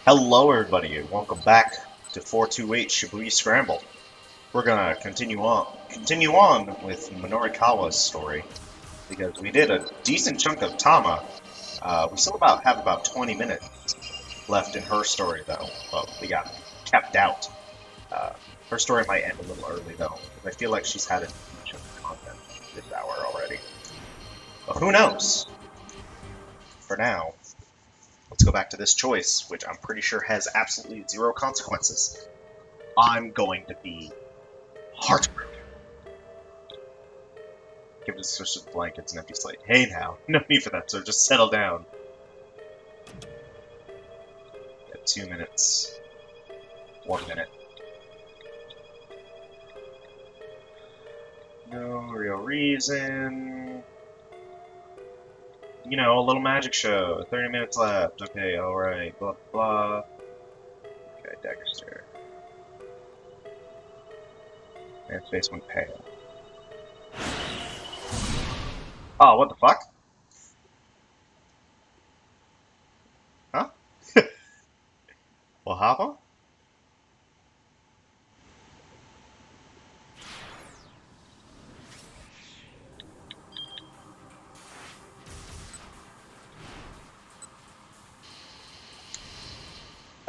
Hello everybody, and welcome back to 428 Shibuya Scramble. We're gonna continue on with Minorikawa's story, because we did a decent chunk of Tama. We still have about 20 minutes left in her story though. Well, we got kept out. Uh, Her story might end a little early though, because I feel like she's had a decent chunk of content this hour already. But who knows? For now, let's go back to this choice, which I'm pretty sure has absolutely zero consequences. I'm going to be heartbroken. Give it a switch of blankets and empty slate. Hey now, no need for that, so just settle down. Got 2 minutes. 1 minute. No real reason. You know, a little magic show. 30 minutes left. Okay, alright. Blah, blah. Okay, dagger stare. Man's face went pale. Oh, what the fuck? Huh? What happened?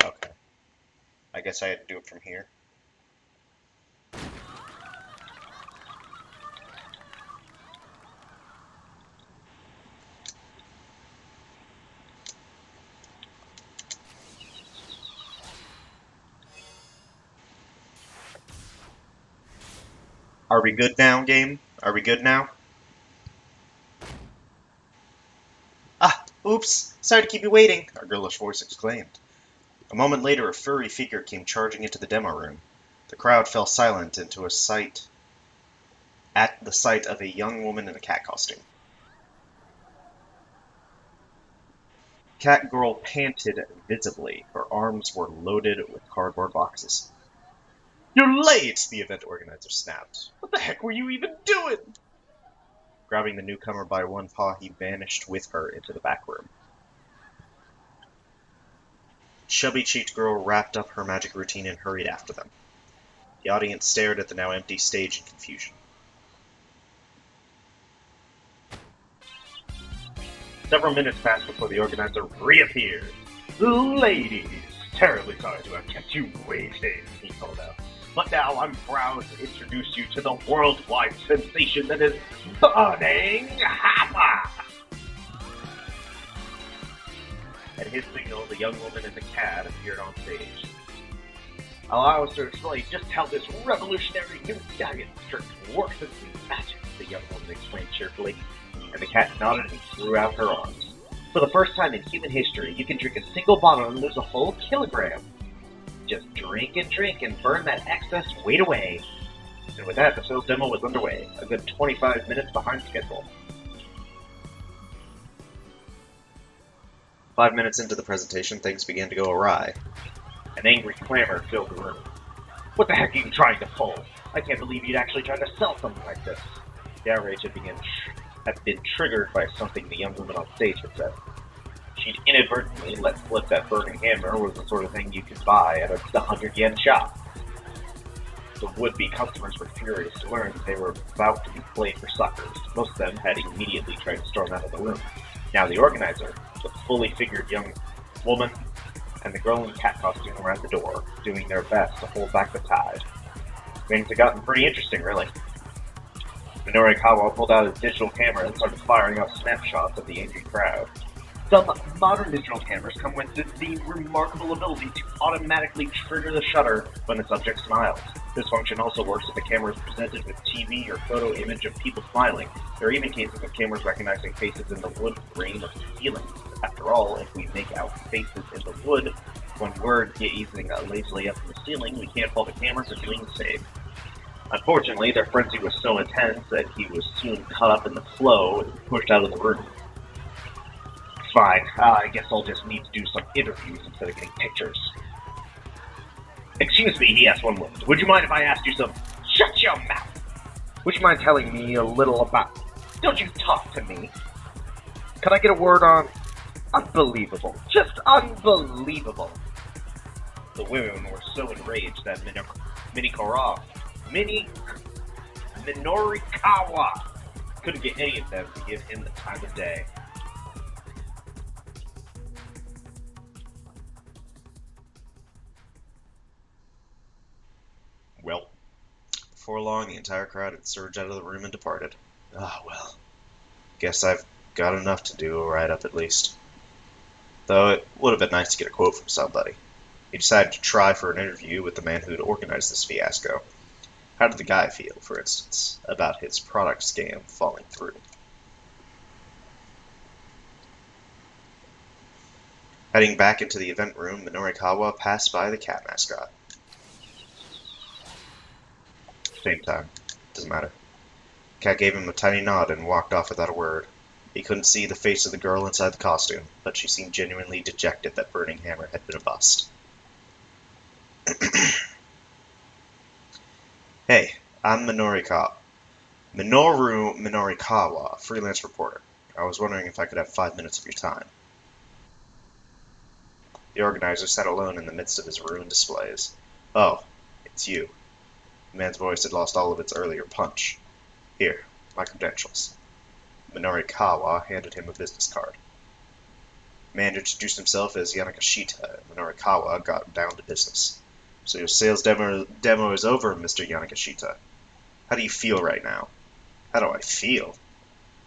Okay. I guess I had to do it from here. Are we good now, game? Are we good now? Ah, oops! Sorry to keep you waiting, a girlish voice exclaimed. A moment later, a furry figure came charging into the demo room. The crowd fell silent at the sight of a young woman in a cat costume. Cat Girl panted visibly. Her arms were loaded with cardboard boxes. You're late! The event organizer snapped. What the heck were you even doing? Grabbing the newcomer by one paw, he vanished with her into the back room. Chubby-cheeked girl wrapped up her magic routine and hurried after them. The audience stared at the now empty stage in confusion. Several minutes passed before the organizer reappeared. Ladies, terribly sorry to have kept you waiting, he called out. But now I'm proud to introduce you to the worldwide sensation that is Burning Hammer! At his signal, the young woman and the cat appeared on stage. Allow us to explain just how this revolutionary new diet trick works as magic, the young woman explained cheerfully, and the cat nodded and threw out her arms. For the first time in human history, you can drink a single bottle and lose a whole kilogram. Just drink and burn that excess weight away. And with that, the sales demo was underway, a good 25 minutes behind schedule. 5 minutes into the presentation, things began to go awry. An angry clamor filled the room. What the heck are you trying to pull? I can't believe you'd actually try to sell something like this. The outrage had been triggered by something the young woman on stage had said. She'd inadvertently let slip that burning hammer was the sort of thing you could buy at a 100-yen shop. The would-be customers were furious to learn that they were about to be played for suckers. Most of them had immediately tried to storm out of the room. Now the organizer, the fully figured young woman, and the girl in the cat costume were at the door, doing their best to hold back the tide. Things had gotten pretty interesting, really. Minorikawa pulled out his digital camera and started firing off snapshots of the angry crowd. Some modern digital cameras come with the remarkable ability to automatically trigger the shutter when the subject smiles. This function also works if the camera is presented with TV or photo image of people smiling. There are even cases of cameras recognizing faces in the wood grain of the ceiling. After all, if we make out faces in the wood, when we're gazing lazily up in the ceiling, we can't fault the camera for doing the same. Unfortunately, their frenzy was so intense that he was soon caught up in the flow and pushed out of the room. Fine, I guess I'll just need to do some interviews instead of getting pictures. Excuse me, he asked one woman. Would you mind if I asked you some... Shut your mouth! Would you mind telling me a little about... Don't you talk to me. Can I get a word on... Unbelievable. Just unbelievable. The women were so enraged that Mini Minorikawa couldn't get any of them to give him the time of day. Well, before long, the entire crowd had surged out of the room and departed. Ah, well. Guess I've got enough to do, a write-up at least. Though it would have been nice to get a quote from somebody. He decided to try for an interview with the man who'd organized this fiasco. How did the guy feel, for instance, about his product scam falling through? Heading back into the event room, Minorikawa passed by the cat mascot. Same time. Doesn't matter. Cat gave him a tiny nod and walked off without a word. He couldn't see the face of the girl inside the costume, but she seemed genuinely dejected that Burning Hammer had been a bust. Hey, I'm Minoru Minorikawa, freelance reporter. I was wondering if I could have 5 minutes of your time. The organizer sat alone in the midst of his ruined displays. Oh, it's you. The man's voice had lost all of its earlier punch. Here, my credentials. Minorikawa handed him a business card. The man introduced himself as Yanagashita, and Minorikawa got down to business. So your sales demo is over, Mr. Yanagashita. How do you feel right now? How do I feel?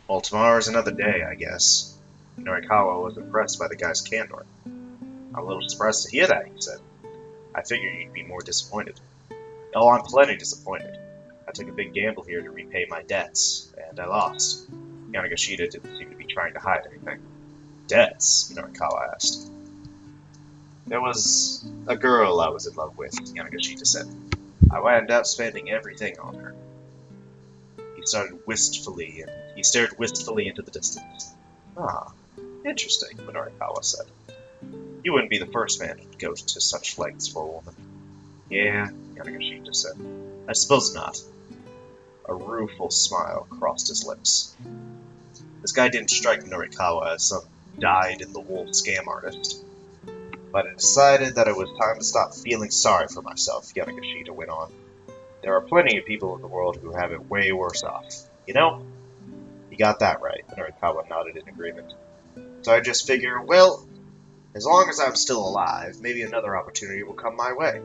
Well, tomorrow's another day, I guess. Minorikawa was impressed by the guy's candor. I'm a little surprised to hear that, he said. I figured you'd be more disappointed. Oh, I'm plenty disappointed. I took a big gamble here to repay my debts, and I lost. Yanagashita didn't seem to be trying to hide anything. Debts? Minorikawa asked. There was a girl I was in love with, Yanagashita said. I wound up spending everything on her. He stared wistfully into the distance. Ah, interesting, Minorikawa said. You wouldn't be the first man to go to such lengths for a woman. Yeah, Yanagashita said. I suppose not. A rueful smile crossed his lips. This guy didn't strike Minorikawa as some dyed-in-the-wool scam artist. But I decided that it was time to stop feeling sorry for myself, Yanagashita went on. There are plenty of people in the world who have it way worse off. You know? You got that right, Minorikawa nodded in agreement. So I just figure, well, as long as I'm still alive, maybe another opportunity will come my way.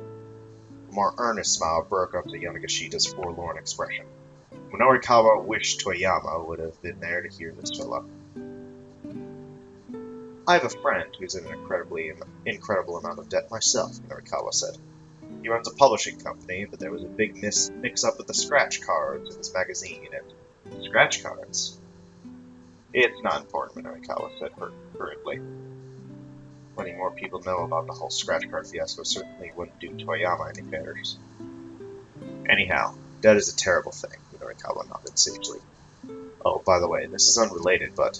A more earnest smile broke up to Yanagashita's forlorn expression. Minorikawa wished Toyama would have been there to hear this fellow. I have a friend who's in an incredible amount of debt myself, Minorikawa said. He runs a publishing company, but there was a big mix-up with the scratch cards in his magazine, and... Scratch cards? It's not important, Minorikawa said hurriedly. Plenty more people know about the whole scratch card fiasco certainly wouldn't do Toyama any favors. Anyhow, debt is a terrible thing, Minorikawa nodded sagely. Oh, by the way, this is unrelated, but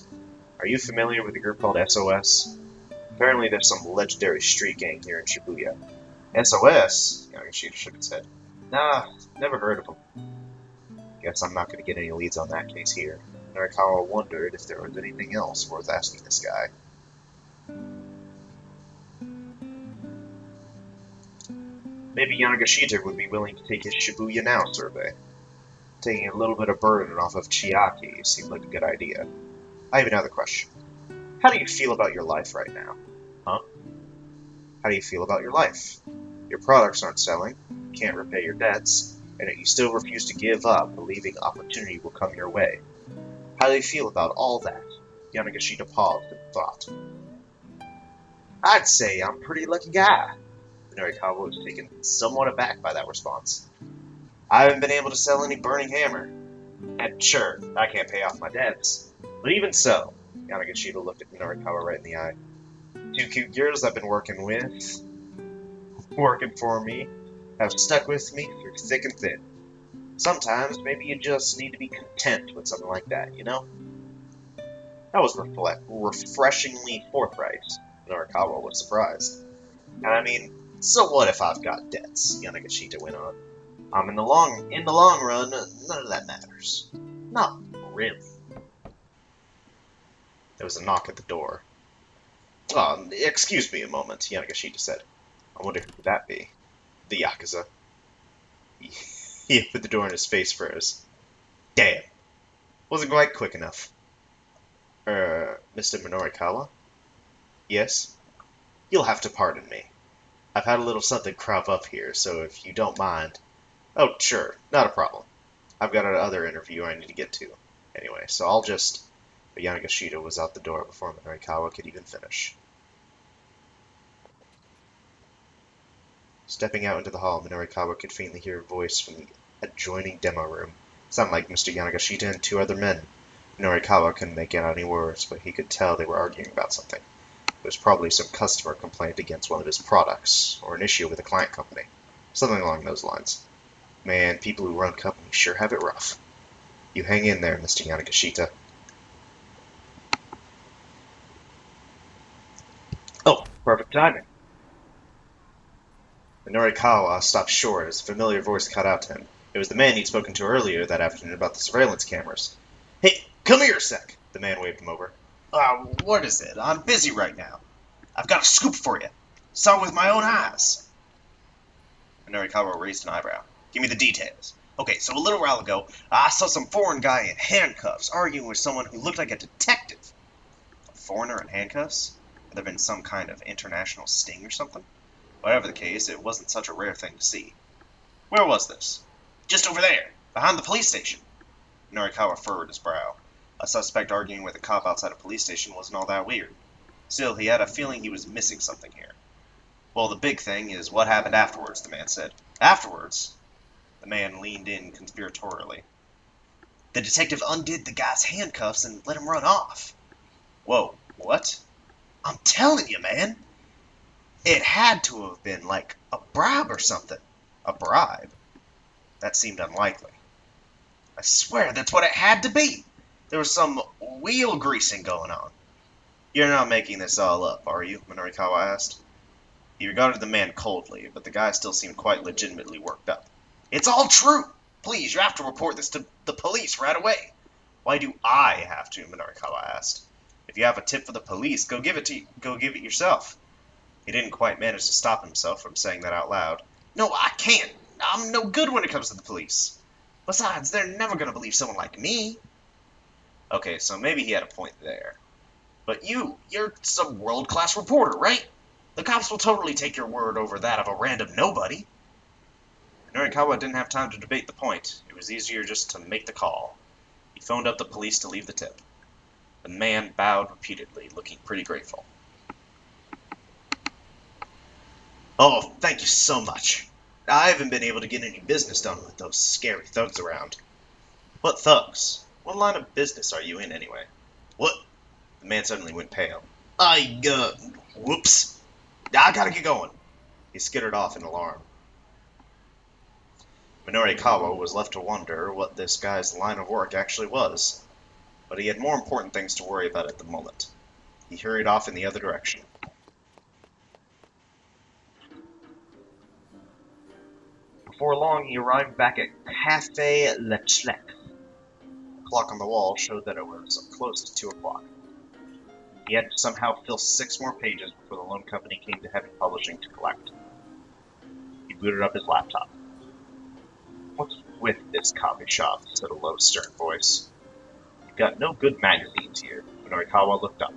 are you familiar with a group called SOS? Apparently there's some legendary street gang here in Shibuya. SOS? Yanagashita shook his head. Nah, never heard of them. Guess I'm not going to get any leads on that case here. Minorikawa wondered if there was anything else worth asking this guy. Maybe Yanagashita would be willing to take his Shibuya Now survey. Taking a little bit of burden off of Chiaki seemed like a good idea. I have another question. How do you feel about your life right now? Huh? How do you feel about your life? Your products aren't selling, you can't repay your debts, and yet you still refuse to give up, believing opportunity will come your way. How do you feel about all that? Yanagashita paused and thought. I'd say I'm a pretty lucky guy. Minorikawa was taken somewhat aback by that response. I haven't been able to sell any Burning Hammer. And sure, I can't pay off my debts. But even so, Yanagashita looked at Minorikawa right in the eye. 2 cute girls I've been working for me, have stuck with me through thick and thin. Sometimes, maybe you just need to be content with something like that, you know? That was refreshingly forthright. Minorikawa was surprised. And I mean, so what if I've got debts? Yanagashita went on. In the long run, none of that matters. Not really. There was a knock at the door. Excuse me a moment, Yanagashita said. I wonder who could that be? The Yakuza. He opened the door and his face froze. Damn. Wasn't quite quick enough. Mr. Minorikawa? Yes? You'll have to pardon me. I've had a little something crop up here, so if you don't mind... Oh, sure, not a problem. I've got another interview I need to get to. Anyway, so I'll just... But Yanagashita was out the door before Minorikawa could even finish. Stepping out into the hall, Minorikawa could faintly hear a voice from the adjoining demo room. It sounded like Mr. Yanagashita and two other men. Minorikawa couldn't make out any words, but he could tell they were arguing about something. It was probably some customer complaint against one of his products, or an issue with a client company. Something along those lines. Man, people who run companies sure have it rough. You hang in there, Mr. Yanagashita. Oh, perfect timing. Minorikawa stopped short as a familiar voice cut out to him. It was the man he'd spoken to earlier that afternoon about the surveillance cameras. Hey, come here a sec! The man waved him over. What is it? I'm busy right now. I've got a scoop for you. Saw it with my own eyes. Minorikawa raised an eyebrow. Give me the details. Okay, so a little while ago, I saw some foreign guy in handcuffs arguing with someone who looked like a detective. A foreigner in handcuffs? Had there been some kind of international sting or something? Whatever the case, it wasn't such a rare thing to see. Where was this? Just over there, behind the police station. Minorikawa furrowed his brow. A suspect arguing with a cop outside a police station wasn't all that weird. Still, he had a feeling he was missing something here. Well, the big thing is what happened afterwards, the man said. Afterwards? The man leaned in conspiratorially. The detective undid the guy's handcuffs and let him run off. Whoa, what? I'm telling you, man. It had to have been like a bribe or something. A bribe? That seemed unlikely. I swear that's what it had to be. There was some wheel greasing going on. You're not making this all up, are you? Minorikawa asked. He regarded the man coldly, but the guy still seemed quite legitimately worked up. It's all true! Please, you have to report this to the police right away. Why do I have to? Minorikawa asked. If you have a tip for the police, go give it yourself. He didn't quite manage to stop himself from saying that out loud. No, I can't. I'm no good when it comes to the police. Besides, they're never going to believe someone like me. Okay, so maybe he had a point there. But you're some world-class reporter, right? The cops will totally take your word over that of a random nobody. Minorikawa didn't have time to debate the point. It was easier just to make the call. He phoned up the police to leave the tip. The man bowed repeatedly, looking pretty grateful. Oh, thank you so much. I haven't been able to get any business done with those scary thugs around. What thugs? What line of business are you in, anyway? What? The man suddenly went pale. Whoops. I gotta get going. He skittered off in alarm. Minorikawa was left to wonder what this guy's line of work actually was. But he had more important things to worry about at the moment. He hurried off in the other direction. Before long, he arrived back at Café Leclerc. The clock on the wall showed that it was close to 2 o'clock. He had to somehow fill 6 more pages before the loan company came to heavy publishing to collect. He booted up his laptop. What's with this coffee shop? Said a low, stern voice. You've got no good magazines here. Minorikawa looked up.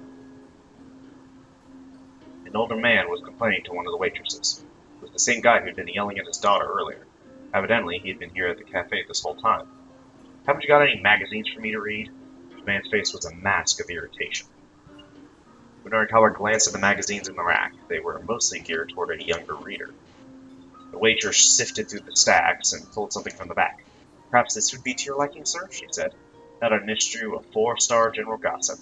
An older man was complaining to one of the waitresses. It was the same guy who'd been yelling at his daughter earlier. Evidently, he had been here at the cafe this whole time. Haven't you got any magazines for me to read? The man's face was a mask of irritation. Minorikawa glanced at the magazines in the rack. They were mostly geared toward a younger reader. The waitress sifted through the stacks and pulled something from the back. Perhaps this would be to your liking, sir, she said. Not an issue of 4-star general gossip.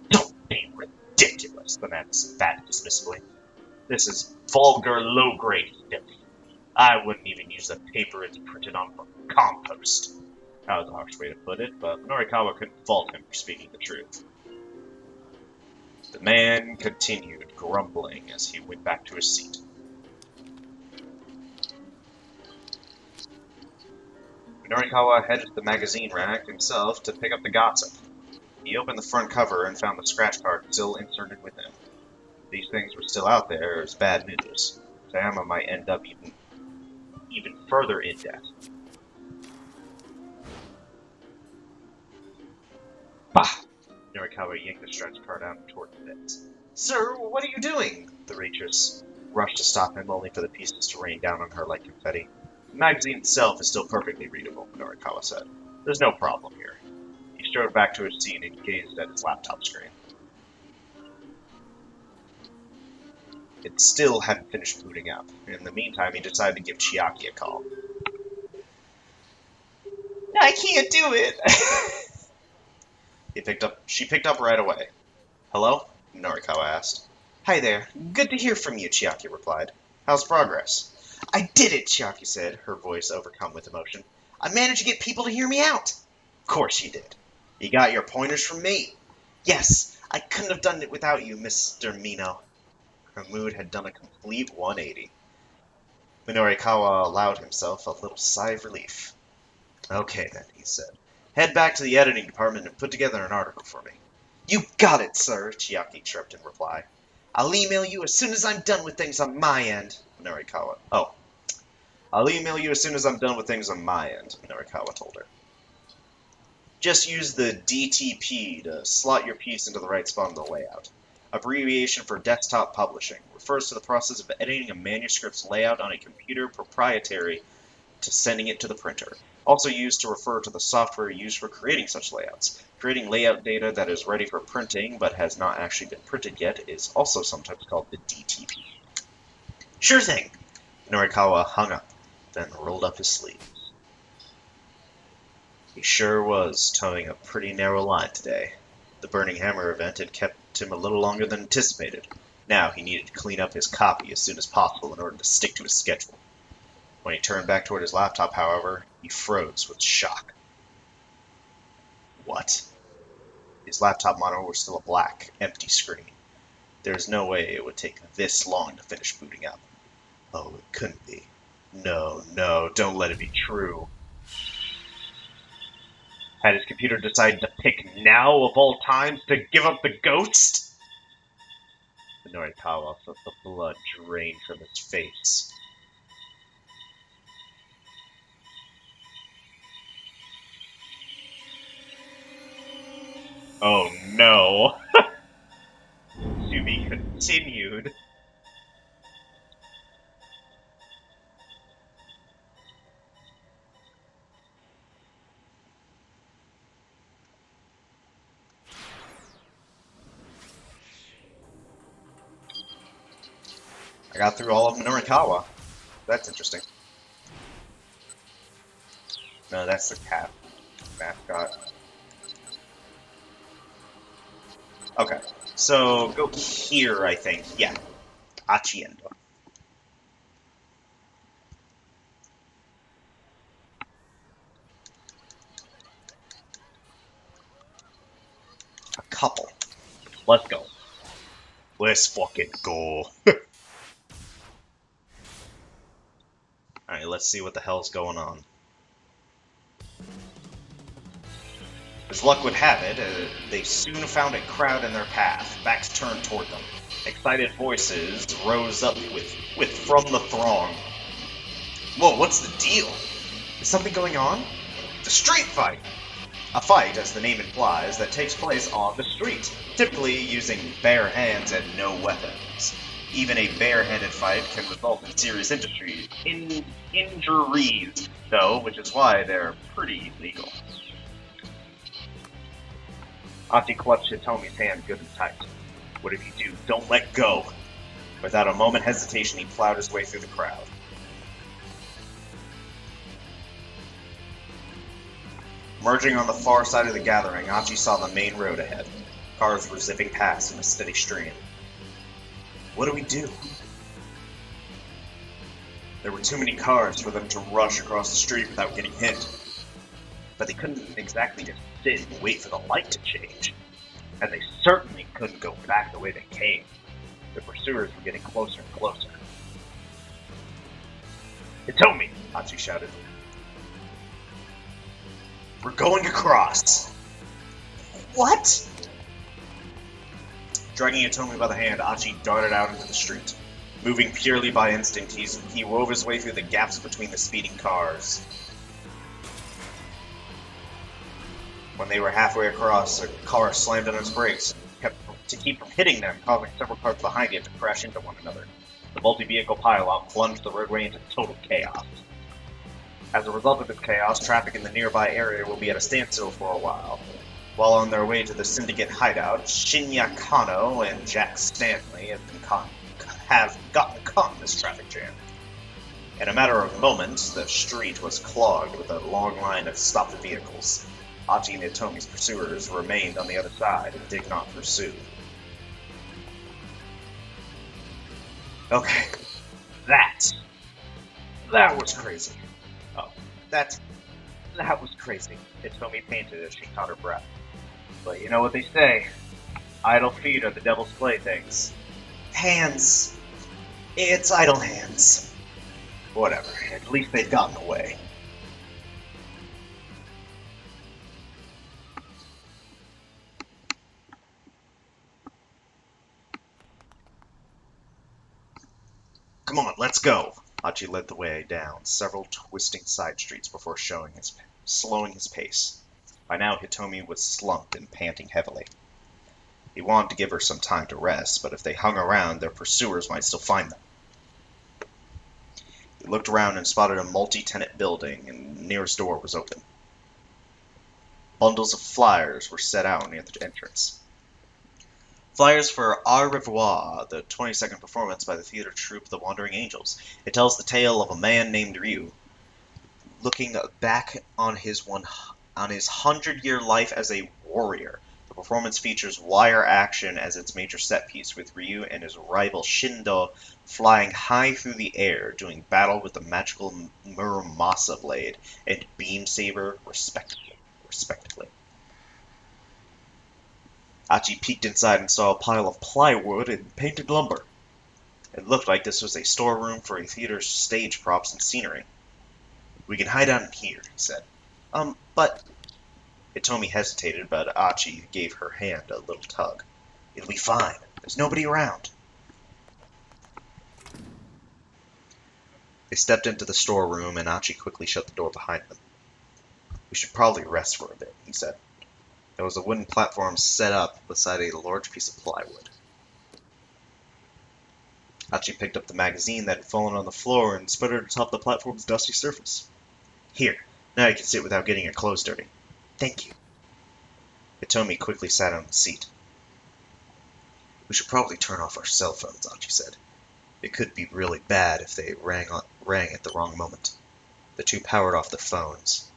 Don't be ridiculous, the man spat dismissively. This is vulgar, low-grade filth. I wouldn't even use the paper it's printed on for compost. That was a harsh way to put it, but Minorikawa couldn't fault him for speaking the truth. The man continued grumbling as he went back to his seat. Minorikawa headed to the magazine rack himself to pick up the gossip. He opened the front cover and found the scratch card still inserted within. If these things were still out there, it was bad news. Tama might end up even further in debt. Bah! Minorikawa yanked the stretch card out toward the pits. Sir, what are you doing? The waitress rushed to stop him, only for the pieces to rain down on her like confetti. The magazine itself is still perfectly readable, Minorikawa said. There's no problem here. He strode back to his seat and gazed at his laptop screen. It still hadn't finished booting up. In the meantime, he decided to give Chiaki a call. I can't do it! She picked up right away. Hello? Minorikawa asked. Hi there. Good to hear from you, Chiaki replied. How's progress? I did it, Chiaki said, her voice overcome with emotion. I managed to get people to hear me out. Of course you did. You got your pointers from me. Yes, I couldn't have done it without you, Mr. Mino. Her mood had done a complete 180. Minorikawa allowed himself a little sigh of relief. Okay then, he said. Head back to the editing department and put together an article for me. You got it, sir, Chiaki chirped in reply. I'll email you as soon as I'm done with things on my end, Minorikawa. Oh. I'll email you as soon as I'm done with things on my end, Minorikawa told her. Just use the DTP to slot your piece into the right spot in the layout. Abbreviation for desktop publishing. Refers to the process of editing a manuscript's layout on a computer proprietary to sending it to the printer. Also used to refer to the software used for creating such layouts. Creating layout data that is ready for printing but has not actually been printed yet is also sometimes called the DTP. Sure thing! Minorikawa hung up, then rolled up his sleeves. He sure was towing a pretty narrow line today. The Burning Hammer event had kept him a little longer than anticipated. Now he needed to clean up his copy as soon as possible in order to stick to his schedule. When he turned back toward his laptop, however, he froze with shock. What? His laptop monitor was still a black, empty screen. There's no way it would take this long to finish booting up. Oh, it couldn't be. No, don't let it be true. Had his computer decided to pick now of all times to give up the ghost? Minorikawa felt the blood drain from his face. Oh no. To be continued. I got through all of Minorikawa. That's interesting. No, that's the cat mascot. Okay, so go here, I think. Yeah, Achiendo. A couple. Let's go. Let's fucking go. Alright, let's see what the hell's going on. As luck would have it, they soon found a crowd in their path, backs turned toward them. Excited voices rose up from the throng. Whoa, what's the deal? Is something going on? The street fight! A fight, as the name implies, that takes place on the street, typically using bare hands and no weapons. Even a bare-handed fight can result in serious injuries, though, which is why they're pretty legal. Achi clutched Hitomi's hand good and tight. Whatever you do, don't let go. Without a moment hesitation, he plowed his way through the crowd. Merging on the far side of the gathering, Achi saw the main road ahead. Cars were zipping past in a steady stream. What do we do? There were too many cars for them to rush across the street without getting hit. But they couldn't exactly just sit and wait for the light to change. And they certainly couldn't go back the way they came. The pursuers were getting closer and closer. Hitomi! Achi shouted. We're going across! What? Dragging Hitomi by the hand, Achi darted out into the street. Moving purely by instinct, he wove his way through the gaps between the speeding cars. When they were halfway across, a car slammed on its brakes to keep from hitting them, causing several cars behind it to crash into one another. The multi-vehicle pileup plunged the roadway into total chaos. As a result of this chaos, traffic in the nearby area will be at a standstill for a while. While on their way to the Syndicate hideout, Shinya Kano and Jack Stanley have gotten caught in this traffic jam. In a matter of moments, the street was clogged with a long line of stopped vehicles. Achi and Hitomi's pursuers remained on the other side and did not pursue. Okay, that was crazy. Oh, that was crazy, Hitomi panted as she caught her breath. But you know what they say, idle feet are the devil's playthings. Hands. It's idle hands. Whatever, at least they've gotten away. Come on, let's go. Achi led the way down several twisting side streets before slowing his pace. By now, Hitomi was slumped and panting heavily. He wanted to give her some time to rest, but if they hung around, their pursuers might still find them. He looked around and spotted a multi-tenant building, and the nearest door was open. Bundles of flyers were set out near the entrance. Flyers for Au Revoir, the 22nd performance by the theater troupe The Wandering Angels. It tells the tale of a man named Ryu, looking back on his 100-year life as a warrior. The performance features wire action as its major set piece, with Ryu and his rival Shindo flying high through the air, doing battle with the magical Muramasa blade and beam saber respectively. Achi peeked inside and saw a pile of plywood and painted lumber. It looked like this was a storeroom for a theater's stage props and scenery. We can hide out in here, he said. But... Hitomi hesitated, but Achi gave her hand a little tug. It'll be fine. There's nobody around. They stepped into the storeroom, and Achi quickly shut the door behind them. We should probably rest for a bit, he said. There was a wooden platform set up beside a large piece of plywood. Achi picked up the magazine that had fallen on the floor and spread it atop the platform's dusty surface. Here, now you can sit without getting your clothes dirty. Thank you. Hitomi quickly sat on the seat. We should probably turn off our cell phones, Achi said. It could be really bad if they rang at the wrong moment. The two powered off the phones.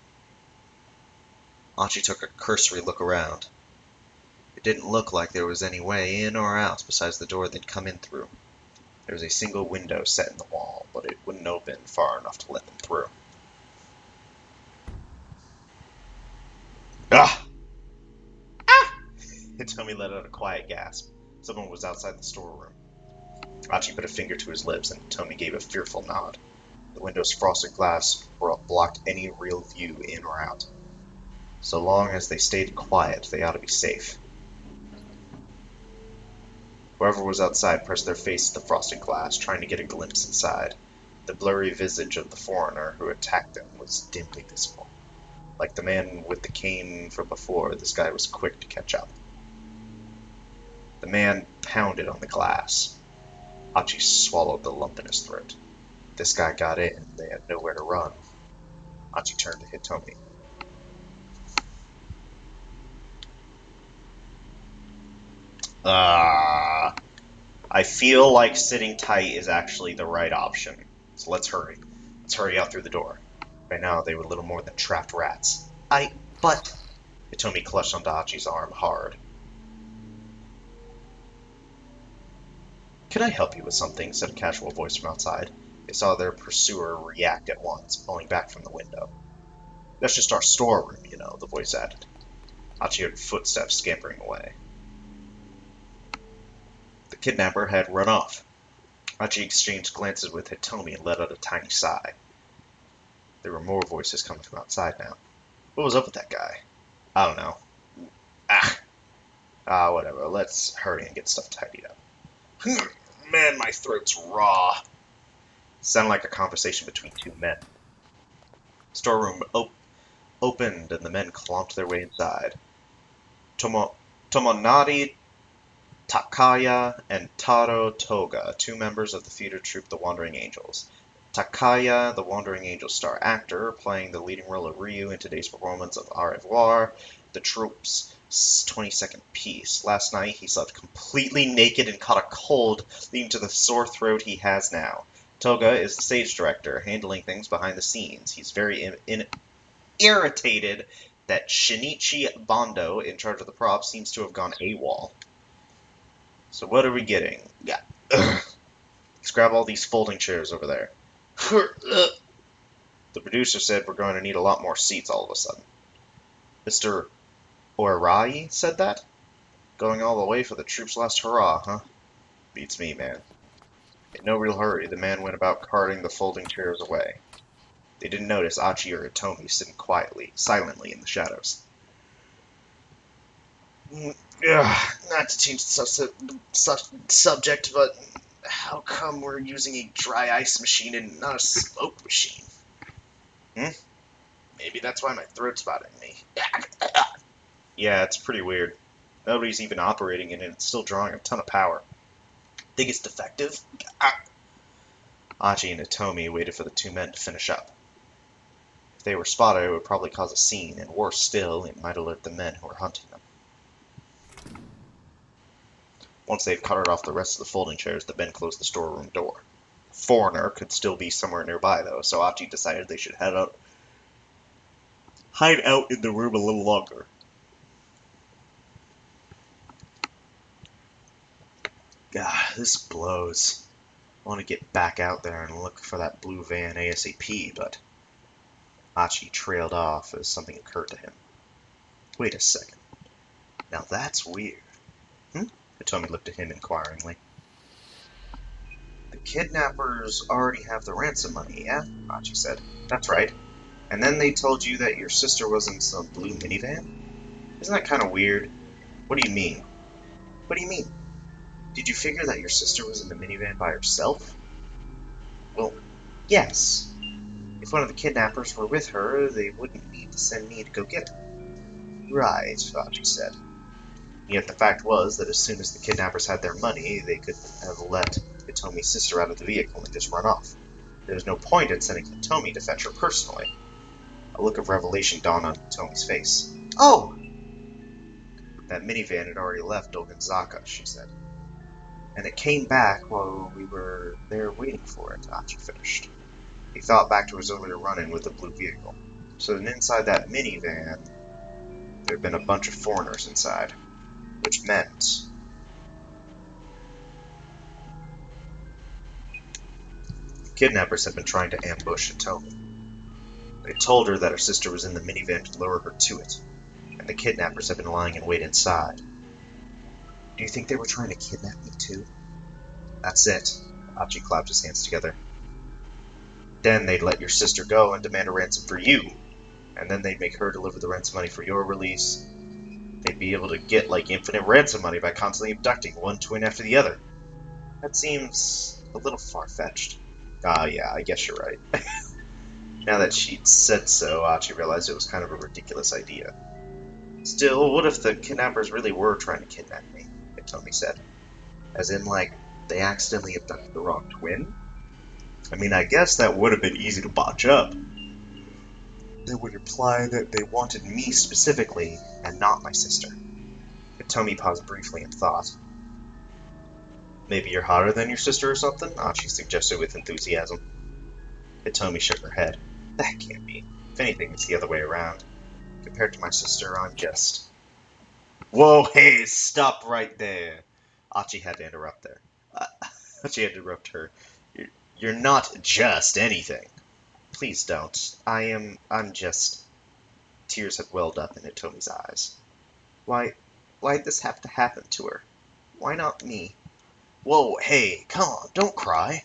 Achi took a cursory look around. It didn't look like there was any way in or out besides the door they'd come in through. There was a single window set in the wall, but it wouldn't open far enough to let them through. Ah! Ah! Hitomi let out a quiet gasp. Someone was outside the storeroom. Achi put a finger to his lips, and Hitomi gave a fearful nod. The window's frosted glass blocked any real view in or out. So long as they stayed quiet, they ought to be safe. Whoever was outside pressed their face to the frosted glass, trying to get a glimpse inside. The blurry visage of the foreigner who attacked them was dimly visible. Like the man with the cane from before, this guy was quick to catch up. The man pounded on the glass. Achi swallowed the lump in his throat. If this guy got in, they had nowhere to run. Achi turned to Hitomi. I feel like sitting tight is actually the right option. So let's hurry. Let's hurry out through the door. By now, they were little more than trapped rats. But... Hitomi clutched onto Achi's arm hard. Can I help you with something? Said a casual voice from outside. They saw their pursuer react at once, pulling back from the window. That's just our storeroom, you know, the voice added. Achi heard footsteps scampering away. The kidnapper had run off. Achi exchanged glances with Hitomi and let out a tiny sigh. There were more voices coming from outside now. What was up with that guy? I don't know. Whatever. Let's hurry and get stuff tidied up. Man, my throat's raw. Sounded like a conversation between two men. Storeroom opened and the men clomped their way inside. Tomonari Takaya and Taro Toga, two members of the theater troupe The Wandering Angels. Takaya, the Wandering Angels star actor, playing the leading role of Ryu in today's performance of Au revoir, the troupe's 22nd piece. Last night, he slept completely naked and caught a cold, leading to the sore throat he has now. Toga is the stage director, handling things behind the scenes. He's very irritated that Shinichi Bondo, in charge of the props, seems to have gone AWOL. So what are we getting? Yeah. Let's grab all these folding chairs over there. The producer said we're going to need a lot more seats all of a sudden. Mr. Orai said that? Going all the way for the troops' last hurrah, huh? Beats me, man. In no real hurry, the man went about carting the folding chairs away. They didn't notice Achi or Hitomi sitting silently in the shadows. Not to change the subject, but how come we're using a dry ice machine and not a smoke machine? Maybe that's why my throat's bothering me. Yeah, it's pretty weird. Nobody's even operating it, and it's still drawing a ton of power. Think it's defective? Achi and Hitomi waited for the two men to finish up. If they were spotted, it would probably cause a scene, and worse still, it might alert the men who were hunting them. Once they've carted off the rest of the folding chairs, the men closed the storeroom door. A foreigner could still be somewhere nearby, though, so Achi decided they should hide out in the room a little longer. This blows. I want to get back out there and look for that blue van ASAP, but Achi trailed off as something occurred to him. Wait a second. Now that's weird. Hitomi looked at him inquiringly. The kidnappers already have the ransom money, yeah? Achi said. That's right. And then they told you that your sister was in some blue minivan? Isn't that kind of weird? What do you mean? What do you mean? Did you figure that your sister was in the minivan by herself? Well, yes. If one of the kidnappers were with her, they wouldn't need to send me to go get her. Right, Achi said. Yet the fact was that as soon as the kidnappers had their money, they could have let Hitomi's sister out of the vehicle and just run off. There was no point in sending Hitomi to fetch her personally. A look of revelation dawned on Hitomi's face. Oh! That minivan had already left Doganzaka, she said. And it came back while we were there waiting for it, Achi finished. He thought back to his earlier run-in with the blue vehicle. So then inside that minivan, there had been a bunch of foreigners inside. Which meant the kidnappers had been trying to ambush Hitomi. They told her that her sister was in the minivan to lure her to it, and the kidnappers had been lying in wait inside. Do you think they were trying to kidnap me too? That's it. Achi clapped his hands together. Then they'd let your sister go and demand a ransom for you, and then they'd make her deliver the ransom money for your release. They'd be able to get like infinite ransom money by constantly abducting one twin after the other. That seems a little far-fetched. Yeah, I guess you're right. Now that she'd said so, Achi realized it was kind of a ridiculous idea. Still, what if the kidnappers really were trying to kidnap me? Hitomi said. As in, like, they accidentally abducted the wrong twin? I mean, I guess that would have been easy to botch up. That would imply that they wanted me specifically, and not my sister. Hitomi paused briefly and thought. Maybe you're hotter than your sister or something? Achi suggested with enthusiasm. Hitomi shook her head. That can't be. If anything, it's the other way around. Compared to my sister, I'm just... Whoa, hey, stop right there. Achi had to interrupt there. Achi had to interrupt her. You're not just anything. Please don't. I'm just... Tears had welled up in Hitomi's eyes. Why'd this have to happen to her? Why not me? Whoa, hey, come on, don't cry.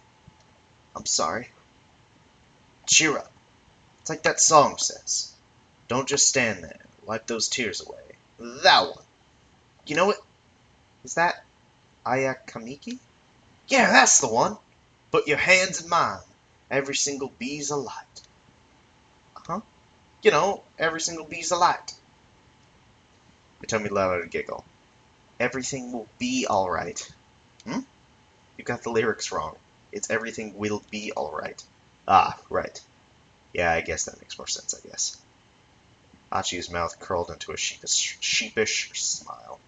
I'm sorry. Cheer up. It's like that song says. Don't just stand there. Wipe those tears away. That one. You know what? Is that Ayakamiki? Yeah, that's the one. Put your hands in mine. Every single bee's a light. Huh? You know, every single bee's a light. Hitomi let out a giggle. Everything will be alright. Hmm? You got the lyrics wrong. It's everything will be alright. Ah, right. Yeah, I guess that makes more sense, I guess. Achi's mouth curled into a sheepish smile.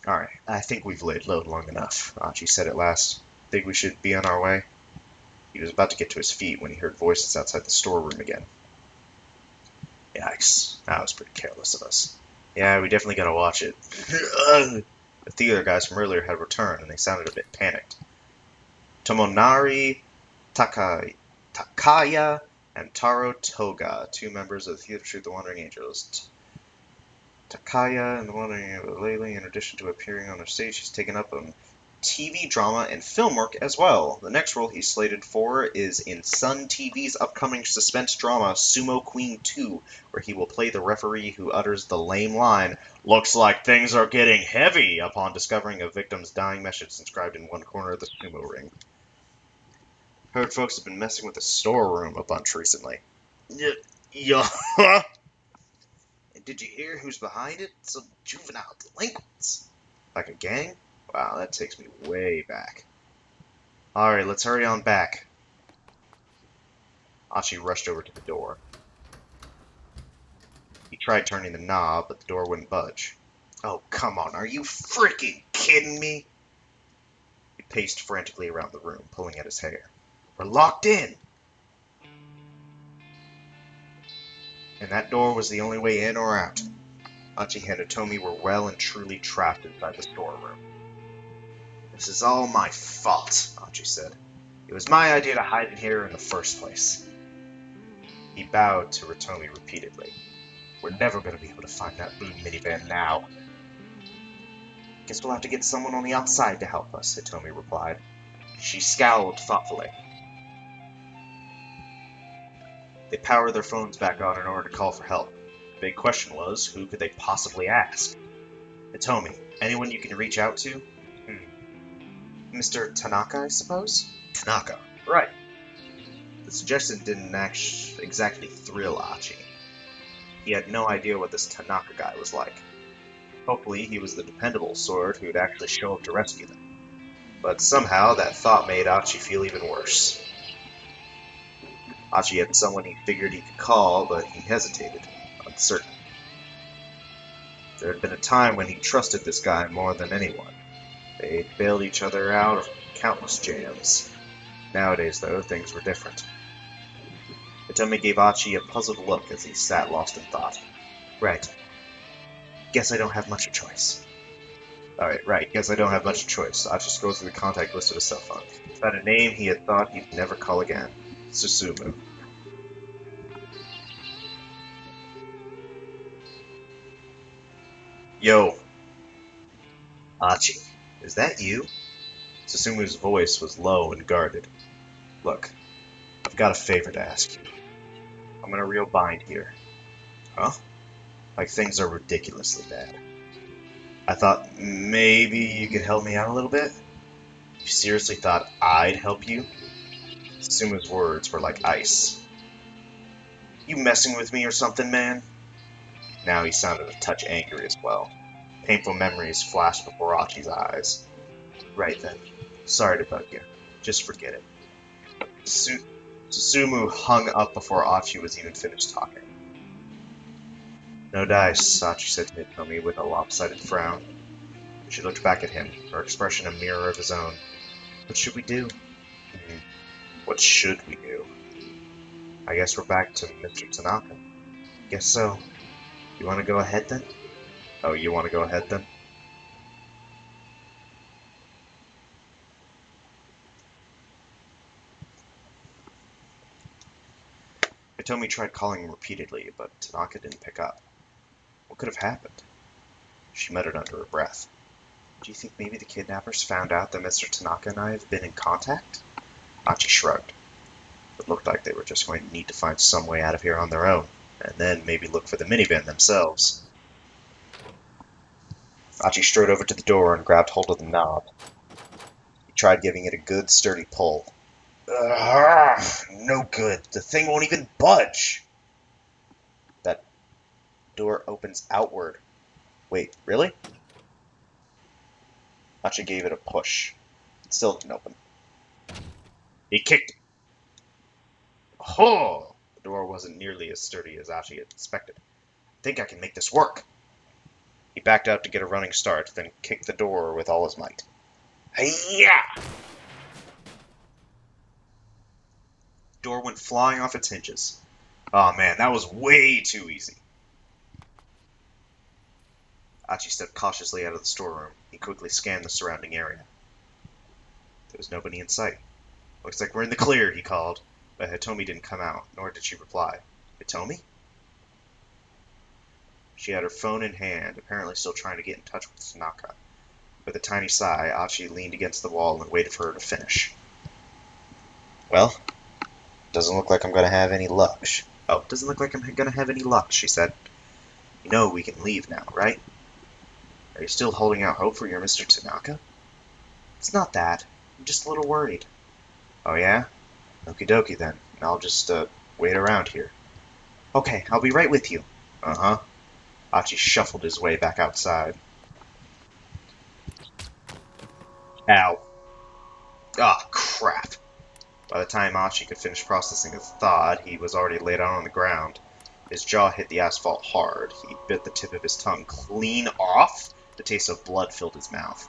Alright, I think we've laid low long enough, Achi said at last. Think we should be on our way? He was about to get to his feet when he heard voices outside the storeroom again. Yikes, that was pretty careless of us. Yeah, we definitely gotta watch it. The theater guys from earlier had returned, and they sounded a bit panicked. Tomonari Takaya and Taro Toga, two members of the Theater Troupe The Wandering Angels. Takaya and The Wandering Angels lately, in addition to appearing on the stage, he's taken up on TV, drama, and film work as well. The next role he's slated for is in Sun TV's upcoming suspense drama Sumo Queen 2, where he will play the referee who utters the lame line, "Looks like things are getting heavy," upon discovering a victim's dying message inscribed in one corner of the sumo ring. Heard folks have been messing with the storeroom a bunch recently. Yeah. And did you hear who's behind it? Some juvenile delinquents. Like a gang? Wow, that takes me way back. Alright, let's hurry on back. Achi rushed over to the door. He tried turning the knob, but the door wouldn't budge. Oh, come on, are you freaking kidding me? He paced frantically around the room, pulling at his hair. We're locked in! And that door was the only way in or out. Achi and Hitomi were well and truly trapped inside the storeroom. This is all my fault, Achi said. It was my idea to hide in here in the first place. He bowed to Hitomi repeatedly. We're never going to be able to find that blue minivan now. Guess we'll have to get someone on the outside to help us, Hitomi replied. She scowled thoughtfully. They powered their phones back on in order to call for help. The big question was, who could they possibly ask? Hitomi, anyone you can reach out to? Mr. Tanaka, I suppose? Tanaka, right. The suggestion didn't exactly thrill Achi. He had no idea what this Tanaka guy was like. Hopefully he was the dependable sort who'd actually show up to rescue them. But somehow that thought made Achi feel even worse. Achi had someone he figured he could call, but he hesitated, uncertain. There had been a time when he trusted this guy more than anyone. They'd bailed each other out of countless jams. Nowadays, though, things were different. Hitomi gave Achi a puzzled look as he sat lost in thought. Right. Guess I don't have much of a choice. Alright, right. Guess I don't have much of a choice. Achi scrolled through the contact list of his cell phone. Found a name he had thought he'd never call again. Susumu. Yo. Achi, is that you? Susumu's voice was low and guarded. Look, I've got a favor to ask you. I'm in a real bind here. Huh? Like things are ridiculously bad. I thought maybe you could help me out a little bit? You seriously thought I'd help you? Susumu's words were like ice. You messing with me or something, man? Now he sounded a touch angry as well. Painful memories flashed before Achi's eyes. Right then. Sorry to bug you. Just forget it. Susumu hung up before Achi was even finished talking. No dice, Achi said to Hitomi with a lopsided frown. She looked back at him, her expression a mirror of his own. What should we do? What should we do? I guess we're back to Mr. Tanaka. Guess so. You want to go ahead then? Oh, you want to go ahead then? Hitomi tried calling him repeatedly, but Tanaka didn't pick up. What could have happened? She muttered under her breath. Do you think maybe the kidnappers found out that Mr. Tanaka and I have been in contact? Achi shrugged. It looked like they were just going to need to find some way out of here on their own, and then maybe look for the minivan themselves. Achi strode over to the door and grabbed hold of the knob. He tried giving it a good, sturdy pull. No good. The thing won't even budge. That door opens outward. Wait, really? Achi gave it a push. It still didn't open. He kicked it. Oh! The door wasn't nearly as sturdy as Achi had expected. I think I can make this work. He backed out to get a running start, then kicked the door with all his might. Hey-ya! Door went flying off its hinges. Oh man, that was way too easy. Achi stepped cautiously out of the storeroom. He quickly scanned the surrounding area. There was nobody in sight. Looks like we're in the clear, he called. But Hitomi didn't come out, nor did she reply. Hitomi? She had her phone in hand, apparently still trying to get in touch with Tanaka. With a tiny sigh, Achi leaned against the wall and waited for her to finish. Well, doesn't look like I'm going to have any luck. Doesn't look like I'm going to have any luck, she said. You know we can leave now, right? Are you still holding out hope for your Mr. Tanaka? It's not that. I'm just a little worried. Oh yeah? Okie dokie then. I'll just, wait around here. Okay, I'll be right with you. Uh-huh. Achi shuffled his way back outside. Ow. Ah, crap. By the time Achi could finish processing his thought, he was already laid out on the ground. His jaw hit the asphalt hard. He bit the tip of his tongue clean off. The taste of blood filled his mouth.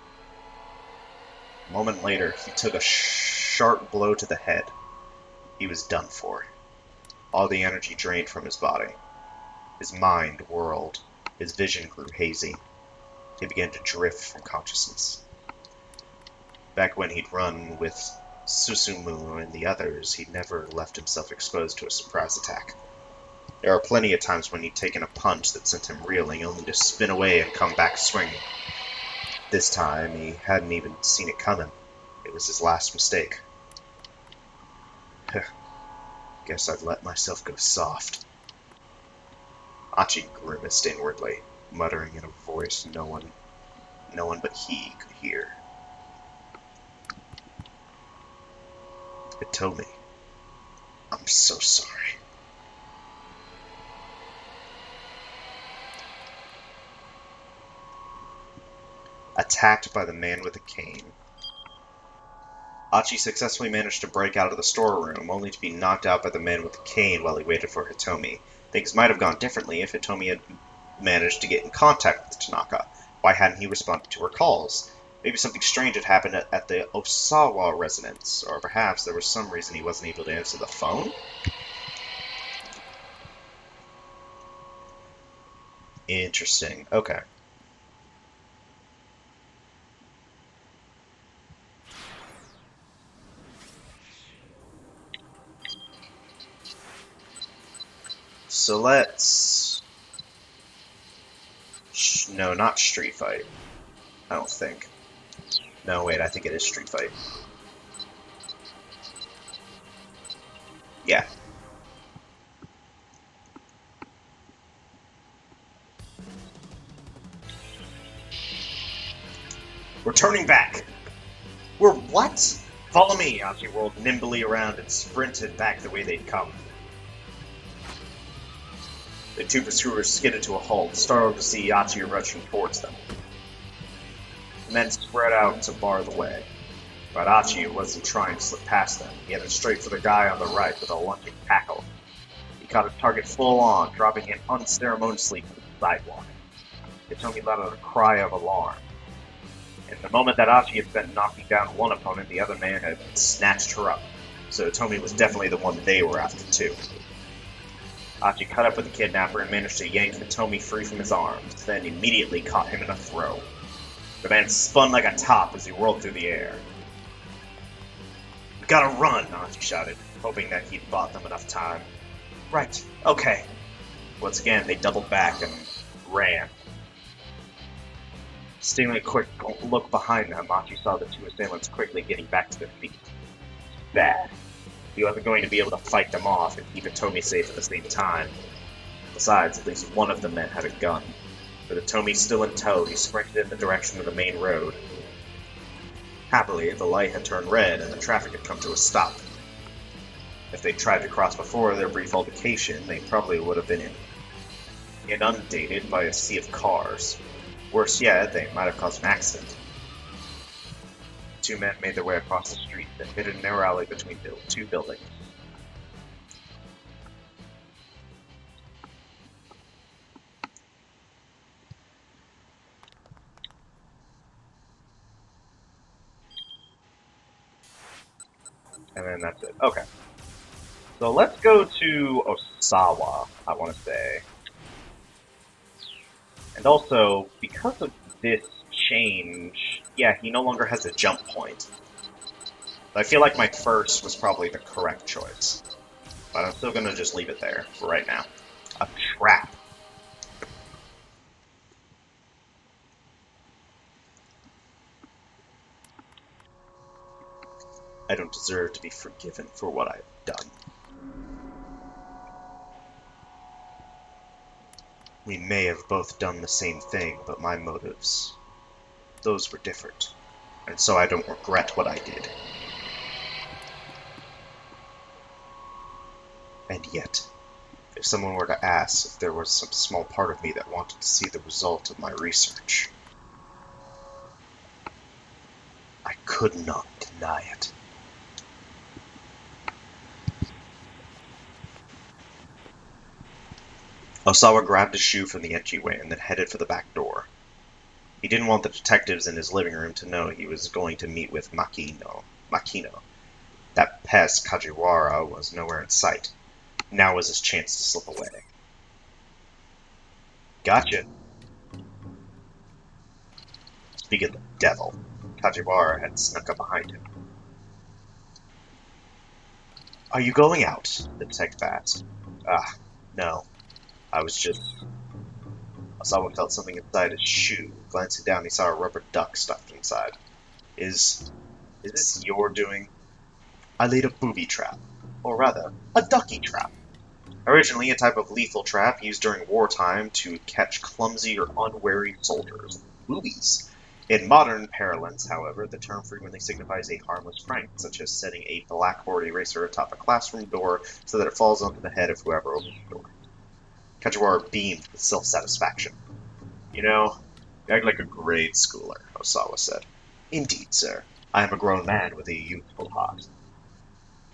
A moment later, he took a sharp blow to the head. He was done for. All the energy drained from his body. His mind whirled. His vision grew hazy. He began to drift from consciousness. Back when he'd run with Susumu and the others, he'd never left himself exposed to a surprise attack. There were plenty of times when he'd taken a punch that sent him reeling, only to spin away and come back swinging. This time, he hadn't even seen it coming. It was his last mistake. Guess I've let myself go soft. Achi grimaced inwardly, muttering in a voice no one but he could hear. Hitomi, I'm so sorry. Attacked by the man with a cane. Achi successfully managed to break out of the storeroom, only to be knocked out by the man with the cane while he waited for Hitomi. Things might have gone differently if Hitomi had managed to get in contact with Tanaka. Why hadn't he responded to her calls? Maybe something strange had happened at the Osawa residence, or perhaps there was some reason he wasn't able to answer the phone? Interesting. Okay. So let's... No, not Street Fight. I don't think. No, wait, I think it is Street Fight. Yeah. We're turning back! We're what? Follow me! Achi whirled nimbly around and sprinted back the way they'd come. The two pursuers skidded to a halt, startled to see Achi rushing towards them. The men spread out to bar the way, but Achi wasn't trying to slip past them. He headed straight for the guy on the right with a lunging tackle. He caught his target full on, dropping him unceremoniously to the sidewalk. Hitomi let out a cry of alarm. In the moment that Achi had been knocking down one opponent, the other man had snatched her up, so Hitomi was definitely the one they were after too. Achi caught up with the kidnapper and managed to yank Hitomi free from his arms, then immediately caught him in a throw. The man spun like a top as he whirled through the air. "We gotta run," Achi shouted, hoping that he'd bought them enough time. "Right, okay." Once again, they doubled back and ran. Stealing a quick look behind them, Achi saw the two assailants quickly getting back to their feet. Bad. He wasn't going to be able to fight them off and keep Hitomi safe at the same time. Besides, at least one of the men had a gun. With Atomi still in tow, he sprinted in the direction of the main road. Happily, the light had turned red and the traffic had come to a stop. If they'd tried to cross before their brief altercation, they probably would have been inundated by a sea of cars. Worse yet, they might have caused an accident. The two men made their way across the street, then hit a narrow alley between two buildings. And then that's it. Okay. So let's go to Osawa, I want to say. And also, because of this change, yeah, he no longer has a jump point. I feel like my first was probably the correct choice. But I'm still going to just leave it there for right now. A trap. I don't deserve to be forgiven for what I've done. We may have both done the same thing, but my motives, those were different. And so I don't regret what I did. And yet, if someone were to ask if there was some small part of me that wanted to see the result of my research, I could not deny it. Osawa grabbed a shoe from the entryway and then headed for the back door. He didn't want the detectives in his living room to know he was going to meet with Makino. That pest Kajiwara was nowhere in sight. Now was his chance to slip away. Gotcha. Speaking of the devil, Kajiwara had snuck up behind him. Are you going out? The detective asked. No. I was just... Osawa felt something inside his shoe. Glancing down, he saw a rubber duck stuffed inside. Is this your doing? I laid a booby trap. Or rather, a ducky trap. Originally a type of lethal trap used during wartime to catch clumsy or unwary soldiers. Boobies. In modern parlance, however, the term frequently signifies a harmless prank, such as setting a blackboard eraser atop a classroom door so that it falls onto the head of whoever opens the door. Kajiwara beamed with self-satisfaction. You know, you act like a grade schooler, Osawa said. Indeed, sir. I am a grown man with a youthful heart.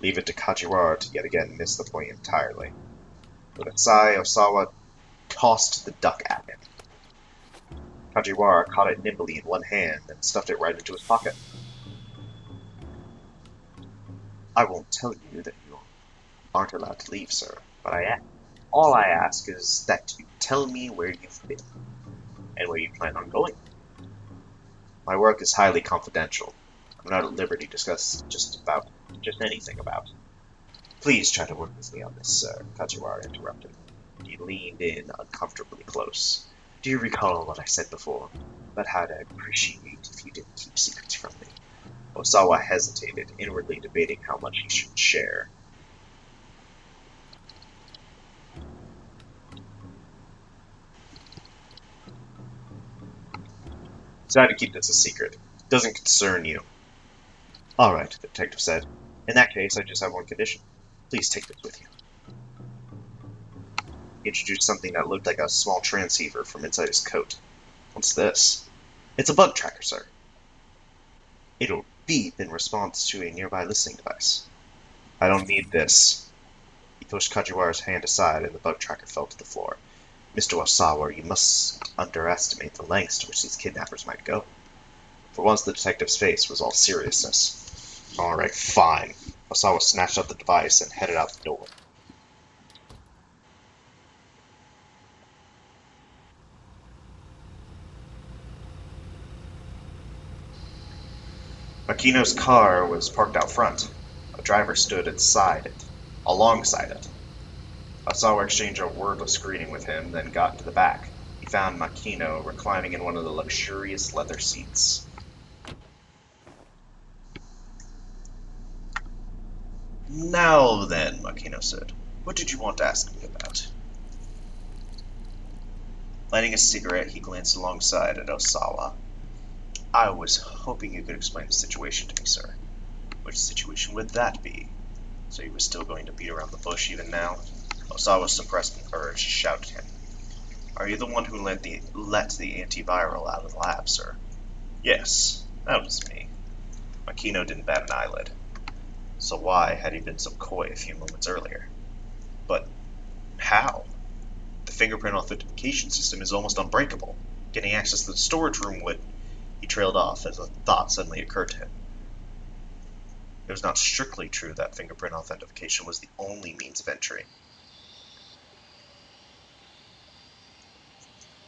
Leave it to Kajiwara to yet again miss the point entirely. With a sigh, Osawa tossed the duck at him. Kajiwara caught it nimbly in one hand and stuffed it right into his pocket. I won't tell you that you aren't allowed to leave, sir, but all I ask is that you tell me where you've been, and where you plan on going. My work is highly confidential. I'm not at liberty to discuss just anything about. Please try to work with me on this, sir, Kajiwara interrupted. He leaned in uncomfortably close. Do you recall what I said before about how I'd appreciate if you didn't keep secrets from me? Osawa hesitated, inwardly debating how much he should share. Decided to keep this a secret. It doesn't concern you. All right, the detective said. In that case, I just have one condition. Please take this with you. He introduced something that looked like a small transceiver from inside his coat. What's this? It's a bug tracker, sir. It'll beep in response to a nearby listening device. I don't need this. He pushed Kajiwara's hand aside and the bug tracker fell to the floor. Mr. Osawa, you must underestimate the lengths to which these kidnappers might go. For once, the detective's face was all seriousness. All right, fine. Osawa snatched up the device and headed out the door. Makino's car was parked out front. A driver stood alongside it. Osawa exchanged a wordless greeting with him, then got into the back. He found Makino reclining in one of the luxurious leather seats. Now then, Makino said, what did you want to ask me about? Lighting a cigarette, he glanced alongside at Osawa. I was hoping you could explain the situation to me, sir. Which situation would that be? So you were still going to beat around the bush even now? Osawa suppressed an urge to shout at him. Are you the one who let the antiviral out of the lab, sir? Yes, that was me. Makino didn't bat an eyelid. So why had he been so coy a few moments earlier? But how? The fingerprint authentication system is almost unbreakable. Getting access to the storage room would... He trailed off as a thought suddenly occurred to him. It was not strictly true that fingerprint authentication was the only means of entry.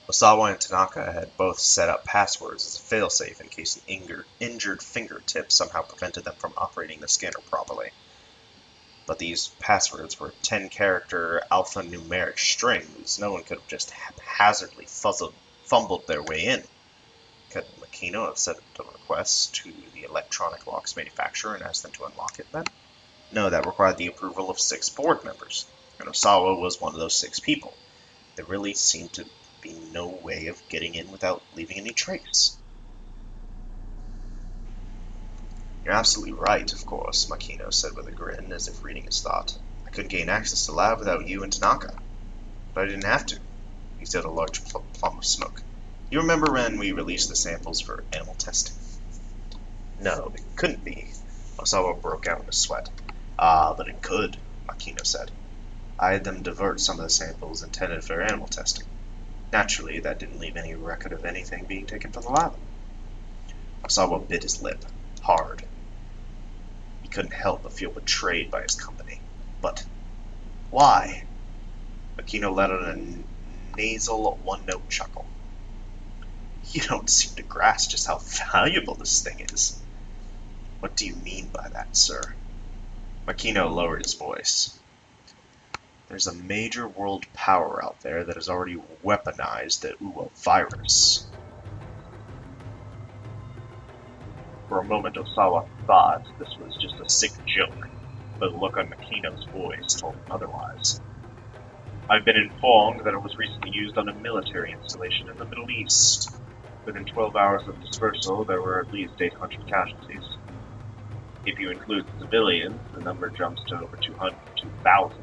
Osawa and Tanaka had both set up passwords as a failsafe in case an injured fingertip somehow prevented them from operating the scanner properly. But these passwords were 10-character alphanumeric strings. No one could have just haphazardly fumbled their way in. Could Makino have sent a request to the electronic locks manufacturer and asked them to unlock it then? No, that required the approval of 6 board members, and Osawa was one of those 6 people. There really seemed to be no way of getting in without leaving any trace. You're absolutely right, of course, Makino said with a grin, as if reading his thought. I couldn't gain access to the lab without you and Tanaka. But I didn't have to. He exhaled a large plum of smoke. You remember when we released the samples for animal testing? No, it couldn't be. Osawa broke out in a sweat. But it could, Makino said. I had them divert some of the samples intended for animal testing. Naturally, that didn't leave any record of anything being taken from the lab. Osawa bit his lip, hard. He couldn't help but feel betrayed by his company. But why? Makino let out a nasal, one-note chuckle. You don't seem to grasp just how valuable this thing is. What do you mean by that, sir? Makino lowered his voice. There's a major world power out there that has already weaponized the Uo virus. For a moment, Osawa thought this was just a sick joke, but the look on Makino's voice told him otherwise. I've been informed that it was recently used on a military installation in the Middle East. Within 12 hours of dispersal, there were at least 800 casualties. If you include civilians, the number jumps to over 2,000.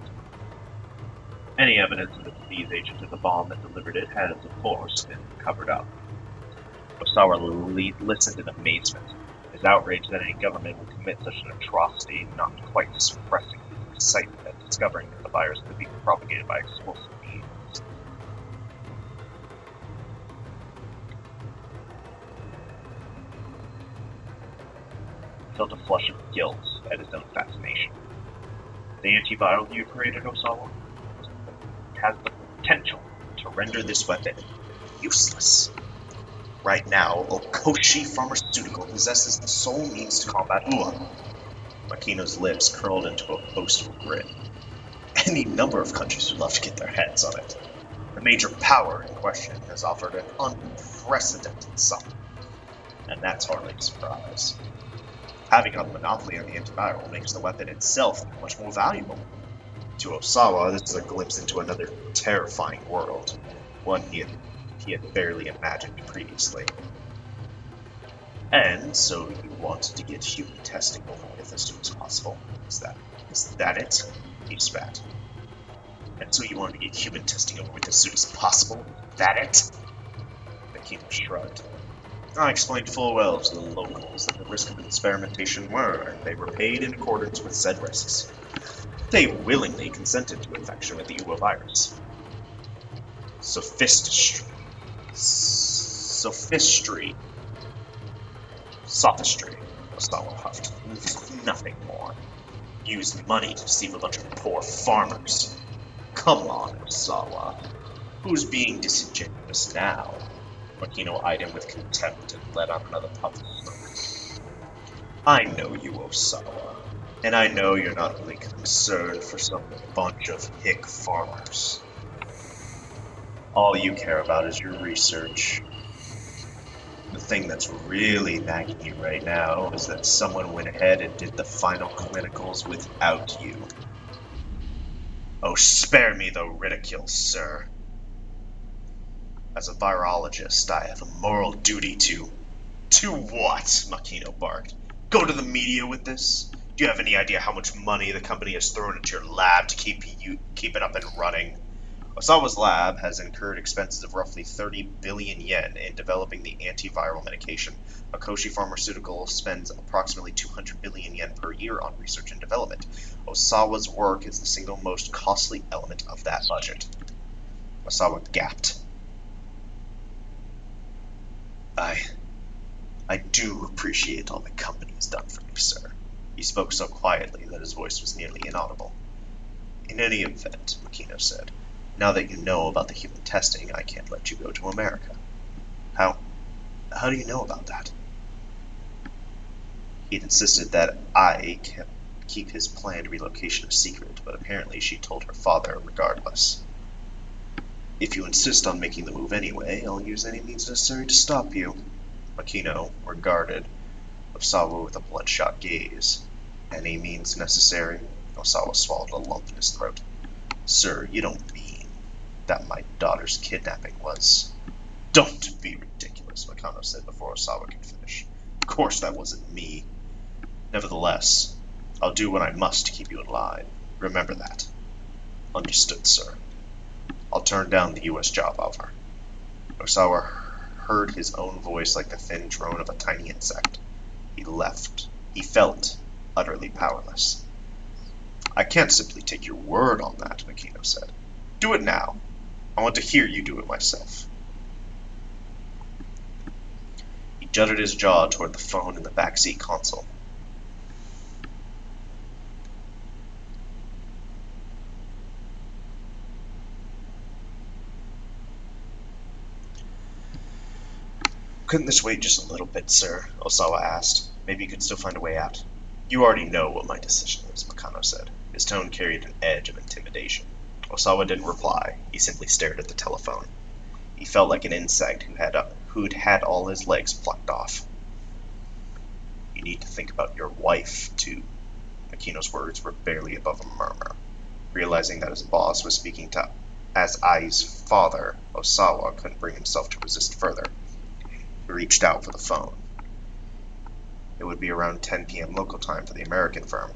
Any evidence of the disease agent of the bomb that delivered it has, of course, been covered up. Osawa listened in amazement. His outrage that any government would commit such an atrocity not quite suppressing his excitement at discovering that the virus could be propagated by explosive means. He felt a flush of guilt at his own fascination. The antiviral you created, Osawa, has the potential to render this weapon useless. Right now, Okoshi Pharmaceutical possesses the sole means to combat Uo. Makino's lips curled into a boastful grin. Any number of countries would love to get their hands on it. The major power in question has offered an unprecedented sum, and that's hardly a surprise. Having a monopoly on the antiviral makes the weapon itself much more valuable. To Osawa, this is a glimpse into another terrifying world, one he had barely imagined previously. And so you wanted to get human testing over with as soon as possible. Is that it? He spat. And so you wanted to get human testing over with as soon as possible? Is that it? Makino shrugged. I explained full well to the locals that the risk of experimentation were, and they were paid in accordance with said risks. They willingly consented to infection with the Uo virus. Sophistry, Osawa huffed. Nothing more. Use money to deceive a bunch of poor farmers. Come on, Osawa. Who's being disingenuous now? Makino eyed him with contempt and let out another puff of smoke. I know you, Osawa. And I know you're not really concerned for some bunch of hick farmers. All you care about is your research. The thing that's really nagging you right now is that someone went ahead and did the final clinicals without you. Oh, spare me the ridicule, sir. As a virologist, I have a moral duty to... To what? Makino barked. Go to the media with this? Do you have any idea how much money the company has thrown into your lab to keep it up and running? Osawa's lab has incurred expenses of roughly 30 billion yen in developing the antiviral medication. Akoshi Pharmaceutical spends approximately 200 billion yen per year on research and development. Osawa's work is the single most costly element of that budget. Osawa gasped. I do appreciate all the company has done for me, sir. He spoke so quietly that his voice was nearly inaudible. In any event, Makino said, now that you know about the human testing, I can't let you go to America. How do you know about that? He'd insisted that I keep his planned relocation a secret, but apparently she told her father regardless. If you insist on making the move anyway, I'll use any means necessary to stop you. Makino regarded Osawa with a bloodshot gaze. Any means necessary? Osawa swallowed a lump in his throat. Sir, you don't mean that my daughter's kidnapping was... Don't be ridiculous, Makino said before Osawa could finish. Of course that wasn't me. Nevertheless, I'll do what I must to keep you in line. Remember that. Understood, sir. I'll turn down the U.S. job offer. Osawa heard his own voice like the thin drone of a tiny insect. He left. He felt utterly powerless. I can't simply take your word on that, Makino said. Do it now. I want to hear you do it myself. He jutted his jaw toward the phone in the backseat console. Couldn't this wait just a little bit, sir? Osawa asked. Maybe you could still find a way out. You already know what my decision is, Makino said. His tone carried an edge of intimidation. Osawa didn't reply. He simply stared at the telephone. He felt like an insect who'd had all his legs plucked off. You need to think about your wife, too. Makino's words were barely above a murmur. Realizing that his boss was speaking as Ai's father, Osawa couldn't bring himself to resist further. He reached out for the phone. It would be around 10 p.m. local time for the American firm.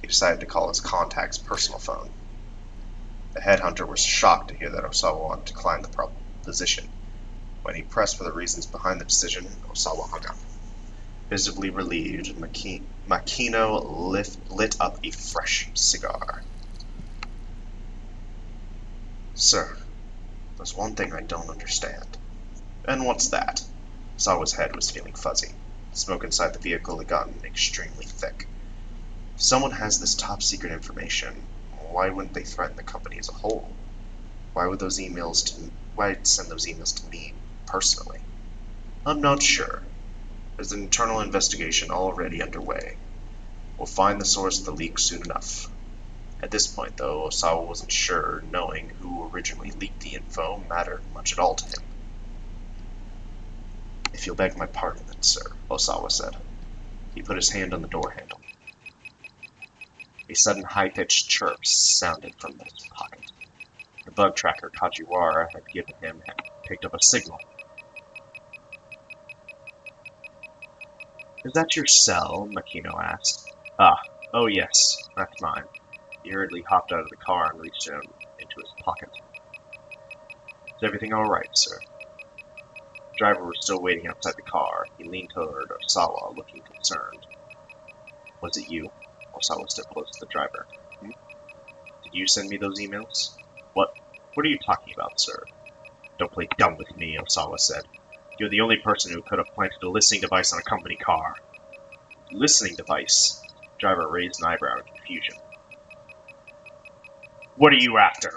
He decided to call his contact's personal phone. The headhunter was shocked to hear that Osawa wanted to climb the position. When he pressed for the reasons behind the decision, Osawa hung up. Visibly relieved, Makino lit up a fresh cigar. Sir, there's one thing I don't understand. And what's that? Osawa's head was feeling fuzzy. The smoke inside the vehicle had gotten extremely thick. If someone has this top-secret information, why wouldn't they threaten the company as a whole? Why send those emails to me personally? I'm not sure. There's an internal investigation already underway. We'll find the source of the leak soon enough. At this point, though, Osawa wasn't sure knowing who originally leaked the info mattered much at all to him. If you'll beg my pardon, then, sir, Osawa said. He put his hand on the door handle. A sudden high-pitched chirp sounded from his pocket. The bug tracker Kajiwara had given him had picked up a signal. Is that your cell? Makino asked. Oh yes, that's mine. He hurriedly hopped out of the car and reached into his pocket. Is everything all right, sir? The driver was still waiting outside the car. He leaned toward Osawa, looking concerned. Was it you? Osawa stood close to the driver. Did you send me those emails? What are you talking about, sir? Don't play dumb with me, Osawa said. You're the only person who could have planted a listening device on a company car. Listening device? The driver raised an eyebrow in confusion. What are you after?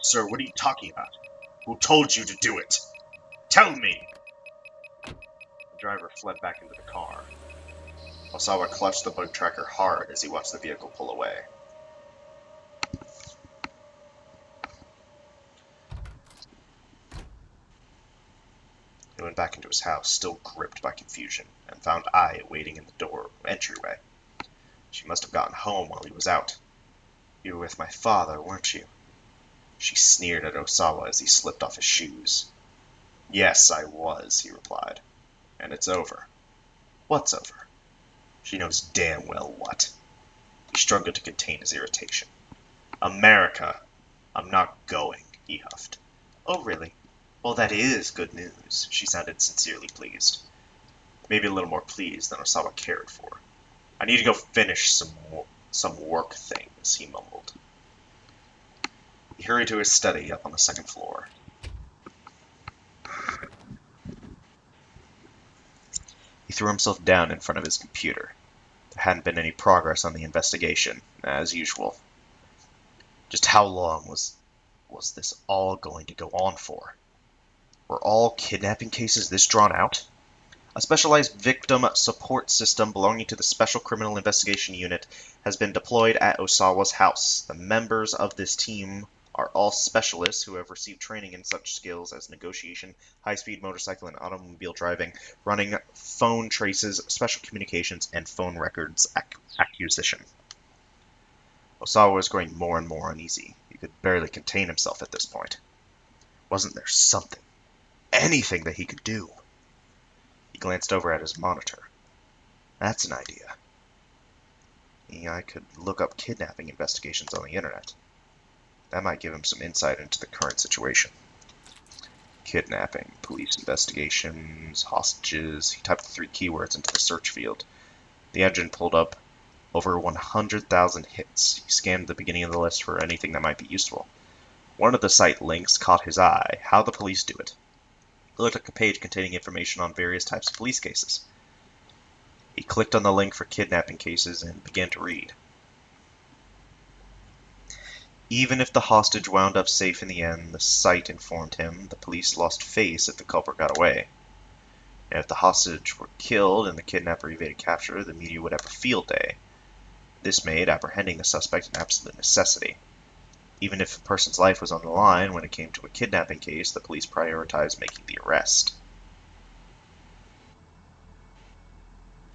Sir, what are you talking about? Who told you to do it? Tell me! The driver fled back into the car. Osawa clutched the bug tracker hard as he watched the vehicle pull away. He went back into his house, still gripped by confusion, and found Ai waiting in the entryway. She must have gotten home while he was out. You were with my father, weren't you? She sneered at Osawa as he slipped off his shoes. Yes, I was, he replied. And it's over. What's over? She knows damn well what. He struggled to contain his irritation. America! I'm not going, he huffed. Oh, really? Well, that is good news. She sounded sincerely pleased. Maybe a little more pleased than Osawa cared for. I need to go finish some work things, he mumbled. He hurried to his study up on the second floor. He threw himself down in front of his computer. There hadn't been any progress on the investigation, as usual. Just how long was this all going to go on for? Were all kidnapping cases this drawn out? A specialized victim support system belonging to the Special Criminal Investigation Unit has been deployed at Osawa's house. The members of this team are all specialists who have received training in such skills as negotiation, high-speed motorcycle and automobile driving, running phone traces, special communications, and phone records acquisition. Osawa was growing more and more uneasy. He could barely contain himself at this point. Wasn't there something, anything that he could do? He glanced over at his monitor. That's an idea. I could look up kidnapping investigations on the internet. That might give him some insight into the current situation. Kidnapping, police investigations, hostages. He typed the 3 keywords into the search field. The engine pulled up over 100,000 hits. He scanned the beginning of the list for anything that might be useful. One of the site links caught his eye. How the police do it. It looked like a page containing information on various types of police cases. He clicked on the link for kidnapping cases and began to read. Even if the hostage wound up safe in the end, the site informed him the police lost face if the culprit got away. And if the hostage were killed and the kidnapper evaded capture, the media would have a field day. This made apprehending the suspect an absolute necessity. Even if a person's life was on the line when it came to a kidnapping case, the police prioritized making the arrest.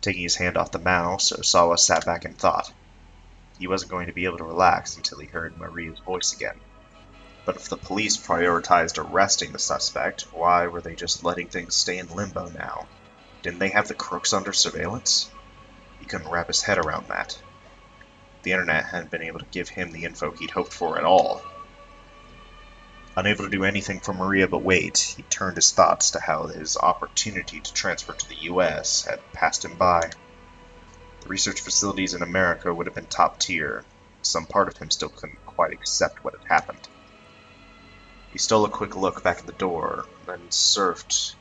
Taking his hand off the mouse, Osawa sat back and thought. He wasn't going to be able to relax until he heard Maria's voice again. But if the police prioritized arresting the suspect, why were they just letting things stay in limbo now? Didn't they have the crooks under surveillance? He couldn't wrap his head around that. The internet hadn't been able to give him the info he'd hoped for at all. Unable to do anything for Maria but wait, he turned his thoughts to how his opportunity to transfer to the US had passed him by. The research facilities in America would have been top tier. Some part of him still couldn't quite accept what had happened. He stole a quick look back at the door, then surfed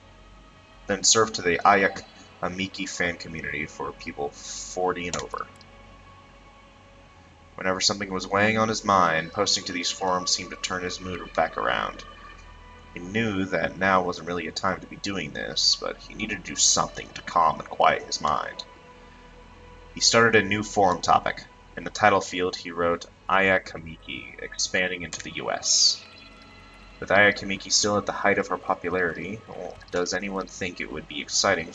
to the Ayak Amiki fan community for people 40 and over. Whenever something was weighing on his mind, posting to these forums seemed to turn his mood back around. He knew that now wasn't really a time to be doing this, but he needed to do something to calm and quiet his mind. He started a new forum topic. In the title field, he wrote Aya Kamiki, expanding into the US. With Aya Kamiki still at the height of her popularity, does anyone think it would be exciting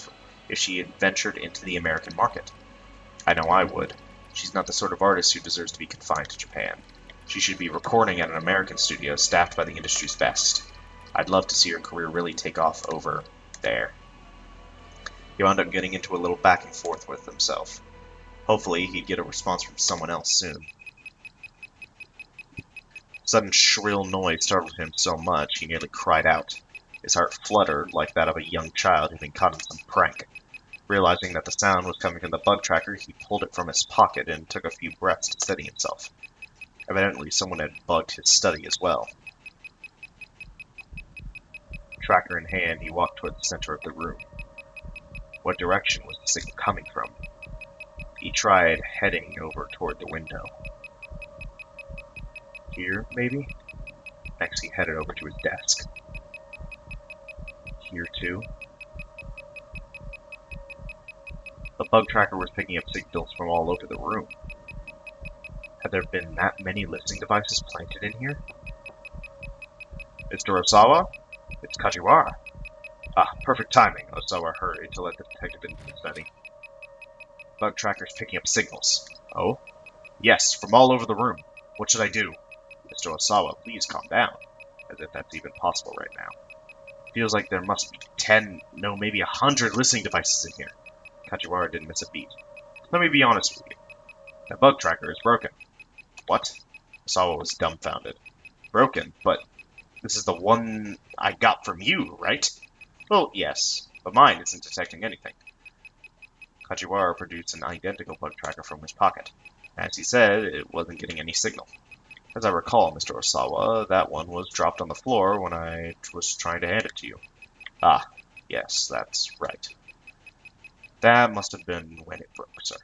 if she had ventured into the American market? I know I would. She's not the sort of artist who deserves to be confined to Japan. She should be recording at an American studio staffed by the industry's best. I'd love to see her career really take off over there. He wound up getting into a little back and forth with himself. Hopefully, he'd get a response from someone else soon. A sudden shrill noise startled him so much he nearly cried out. His heart fluttered like that of a young child who'd been caught in some prank. Realizing that the sound was coming from the bug tracker, he pulled it from his pocket and took a few breaths to steady himself. Evidently, someone had bugged his study as well. Tracker in hand, he walked toward the center of the room. What direction was the signal coming from? He tried heading over toward the window. Here, maybe? Next, he headed over to his desk. Here, too? The bug tracker was picking up signals from all over the room. Had there been that many listening devices planted in here? Mr. Osawa? It's Kajiwara. Ah, perfect timing. Osawa hurried to let the detective into the study. Bug tracker's picking up signals. Oh? Yes, from all over the room. What should I do? Mr. Osawa, please calm down. As if that's even possible right now. Feels like there must be 10, no, maybe 100 listening devices in here. Kajiwara didn't miss a beat. Let me be honest with you. That bug tracker is broken. What? Osawa was dumbfounded. Broken? But this is the one I got from you, right? Well, yes, but mine isn't detecting anything. Kajiwara produced an identical bug tracker from his pocket. As he said, it wasn't getting any signal. As I recall, Mr. Osawa, that one was dropped on the floor when I was trying to hand it to you. Ah, yes, that's right. That must have been when it broke, sir.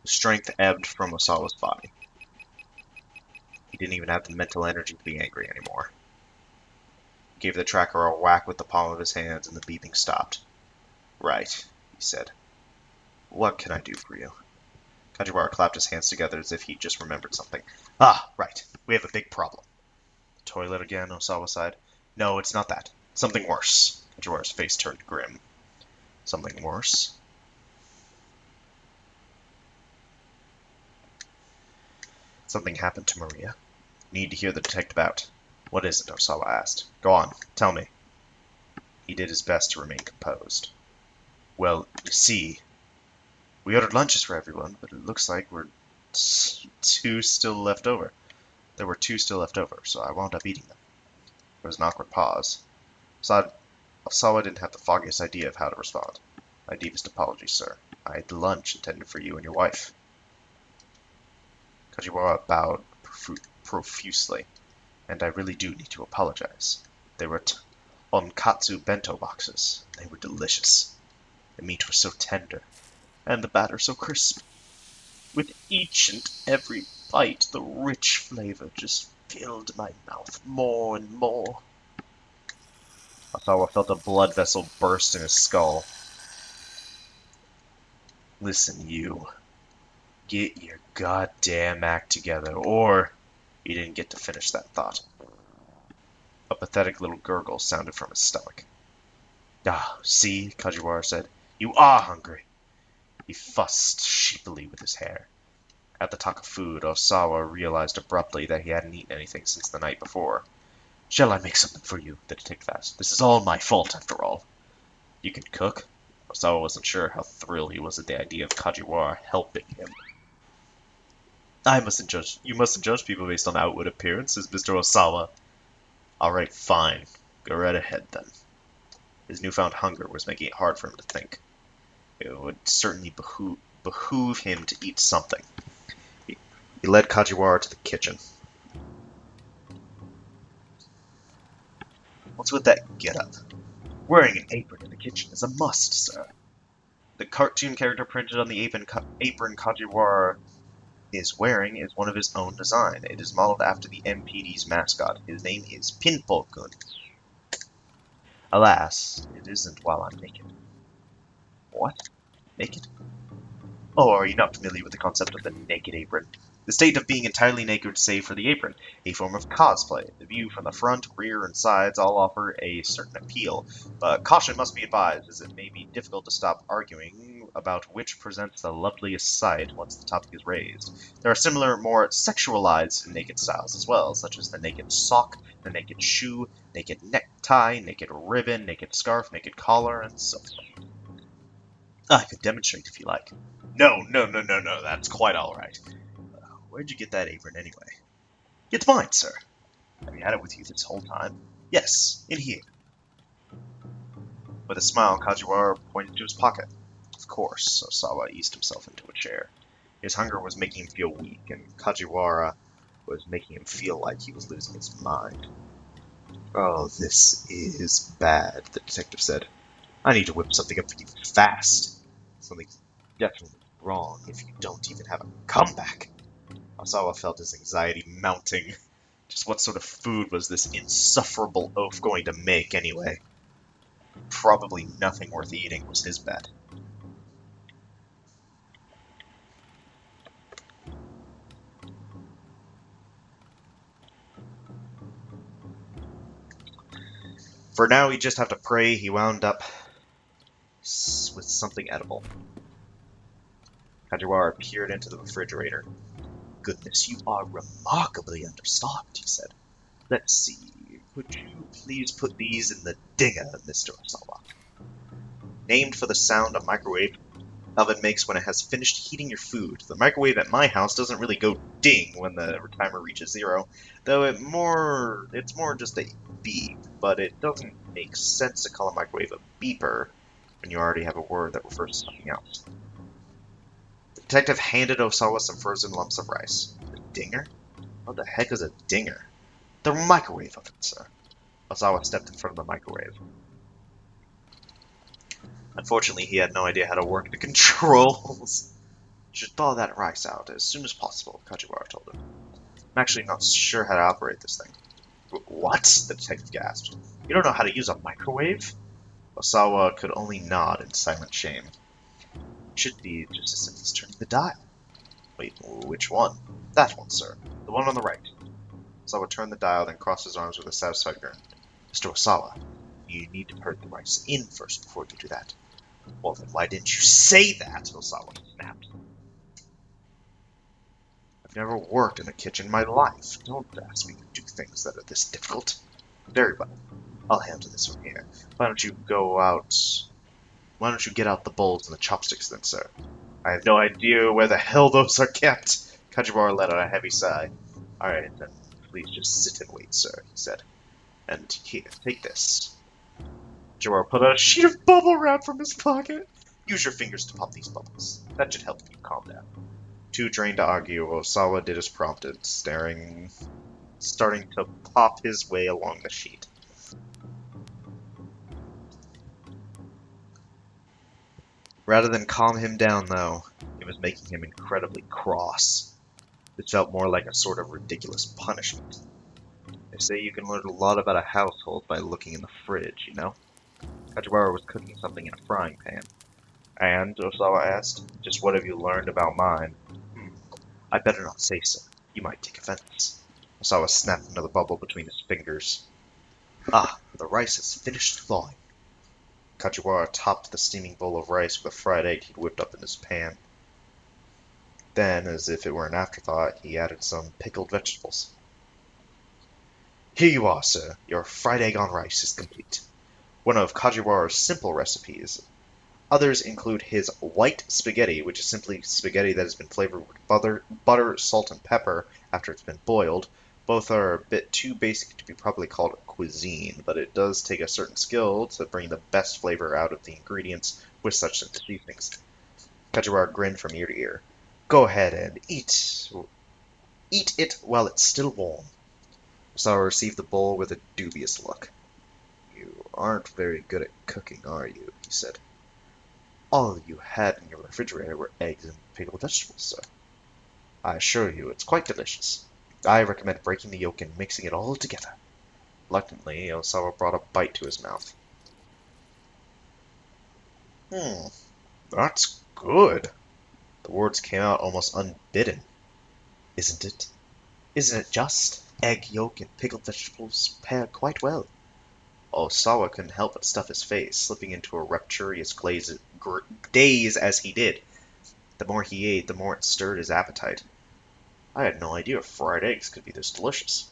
The strength ebbed from Osawa's body. He didn't even have the mental energy to be angry anymore. He gave the tracker a whack with the palm of his hands and the beeping stopped. Right, he said. What can I do for you? Kajiwara clapped his hands together as if he'd just remembered something. Ah, right. We have a big problem. The toilet again, Osawa sighed. No, it's not that. Something worse. Kajiwara's face turned grim. Something worse? Something happened to Maria. Need to hear the detective out. What is it? Osawa asked. Go on, tell me. He did his best to remain composed. Well, you see, we ordered lunches for everyone, but it looks like two still left over. There were two still left over, so I wound up eating them. There was an awkward pause. Osawa didn't have the foggiest idea of how to respond. My deepest apologies, sir. I ate the lunch intended for you and your wife. Kajiwara bowed profusely, and I really do need to apologize. They were onkatsu bento boxes. They were delicious. The meat was so tender, and the batter so crisp. With each and every bite, the rich flavor just filled my mouth more and more. Osawa felt a blood vessel burst in his skull. Listen, you. Get your goddamn act together, or... He didn't get to finish that thought. A pathetic little gurgle sounded from his stomach. Ah, see, Kajiwara said. You are hungry. He fussed sheepily with his hair. At the talk of food, Osawa realized abruptly that he hadn't eaten anything since the night before. Shall I make something for you? The detective asked. This is all my fault, after all. You can cook? Osawa wasn't sure how thrilled he was at the idea of Kajiwara helping him. You mustn't judge people based on outward appearances, Mr. Osawa. Alright, fine. Go right ahead, then. His newfound hunger was making it hard for him to think. It would certainly behoove him to eat something. He led Kajiwara to the kitchen. What's with that get-up? Wearing an apron in the kitchen is a must, sir. The cartoon character printed on the apron Kajiwara is wearing is one of his own design. It is modeled after the MPD's mascot. His name is Pinpo-kun. Alas, it isn't while I'm naked. What? Naked? Oh, are you not familiar with the concept of the naked apron? The state of being entirely naked save for the apron, a form of cosplay. The view from the front, rear, and sides all offer a certain appeal, but caution must be advised, as it may be difficult to stop arguing about which presents the loveliest sight once the topic is raised. There are similar, more sexualized naked styles as well, such as the naked sock, the naked shoe, naked necktie, naked ribbon, naked scarf, naked collar, and so on. I could demonstrate if you like. No, that's quite alright. Where'd you get that apron, anyway? It's mine, sir. Have you had it with you this whole time? Yes, in here. With a smile, Kajiwara pointed to his pocket. Of course, Osawa eased himself into a chair. His hunger was making him feel weak, and Kajiwara was making him feel like he was losing his mind. Oh, this is bad, the detective said. I need to whip something up for you fast. Something's definitely wrong if you don't even have a comeback. Osawa felt his anxiety mounting. Just what sort of food was this insufferable oaf going to make, anyway? Probably nothing worth eating was his bet. For now, he'd just have to pray he wound up with something edible. Kajiwara peered into the refrigerator. Goodness, you are remarkably understocked, he said. Let's see. Could you please put these in the dinger, Mr. Osawa? Named for the sound a microwave oven makes when it has finished heating your food. The microwave at my house doesn't really go ding when the timer reaches 0, though it's more just a beep, but it doesn't make sense to call a microwave a beeper when you already have a word that refers to something else. The detective handed Osawa some frozen lumps of rice. A dinger? What the heck is a dinger? The microwave oven, sir. Osawa stepped in front of the microwave. Unfortunately, he had no idea how to work the controls. You should thaw that rice out as soon as possible, Kajiwara told him. I'm actually not sure how to operate this thing. What? The detective gasped. You don't know how to use a microwave? Osawa could only nod in silent shame. It should be just as simple as turning the dial. Wait, which one? That one, sir. The one on the right. Osawa turned the dial, then crossed his arms with a satisfied grin. Mr. Osawa, you need to put the rice in first before you do that. Well, then why didn't you say that? Osawa snapped. I've never worked in a kitchen in my life. Don't ask me to do things that are this difficult. Very well. I'll handle this from here. Why don't you get out the bowls and the chopsticks then, sir? I have no idea where the hell those are kept. Kajiwara let out a heavy sigh. Alright, then please just sit and wait, sir, he said. And here, take this. Kajiwara pulled out a sheet of bubble wrap from his pocket. Use your fingers to pop these bubbles. That should help you calm down. Too drained to argue, Osawa did as prompted, starting to pop his way along the sheet. Rather than calm him down, though, it was making him incredibly cross. It felt more like a sort of ridiculous punishment. They say you can learn a lot about a household by looking in the fridge, you know? Kajiwara was cooking something in a frying pan. And, Osawa asked, just what have you learned about mine? I better not say so. You might take offense. Osawa snapped another bubble between his fingers. Ah, the rice has finished thawing. Kajiwara topped the steaming bowl of rice with a fried egg he'd whipped up in his pan. Then, as if it were an afterthought, he added some pickled vegetables. Here you are, sir. Your fried egg on rice is complete. One of Kajiwara's simple recipes. Others include his white spaghetti, which is simply spaghetti that has been flavored with butter, salt, and pepper after it's been boiled. Both are a bit too basic to be properly called cuisine, but it does take a certain skill to bring the best flavor out of the ingredients with such seasonings. Kajiwara grinned from ear to ear. Go ahead and eat. Eat it while it's still warm. Osawa received the bowl with a dubious look. You aren't very good at cooking, are you? He said. All you had in your refrigerator were eggs and pickled vegetables, sir. I assure you, it's quite delicious. I recommend breaking the yolk and mixing it all together. Reluctantly, Osawa brought a bite to his mouth. That's good. The words came out almost unbidden. Isn't it? Isn't it just? Egg yolk and pickled vegetables pair quite well. Osawa couldn't help but stuff his face, slipping into a rapturous daze as he did. The more he ate, the more it stirred his appetite. I had no idea fried eggs could be this delicious.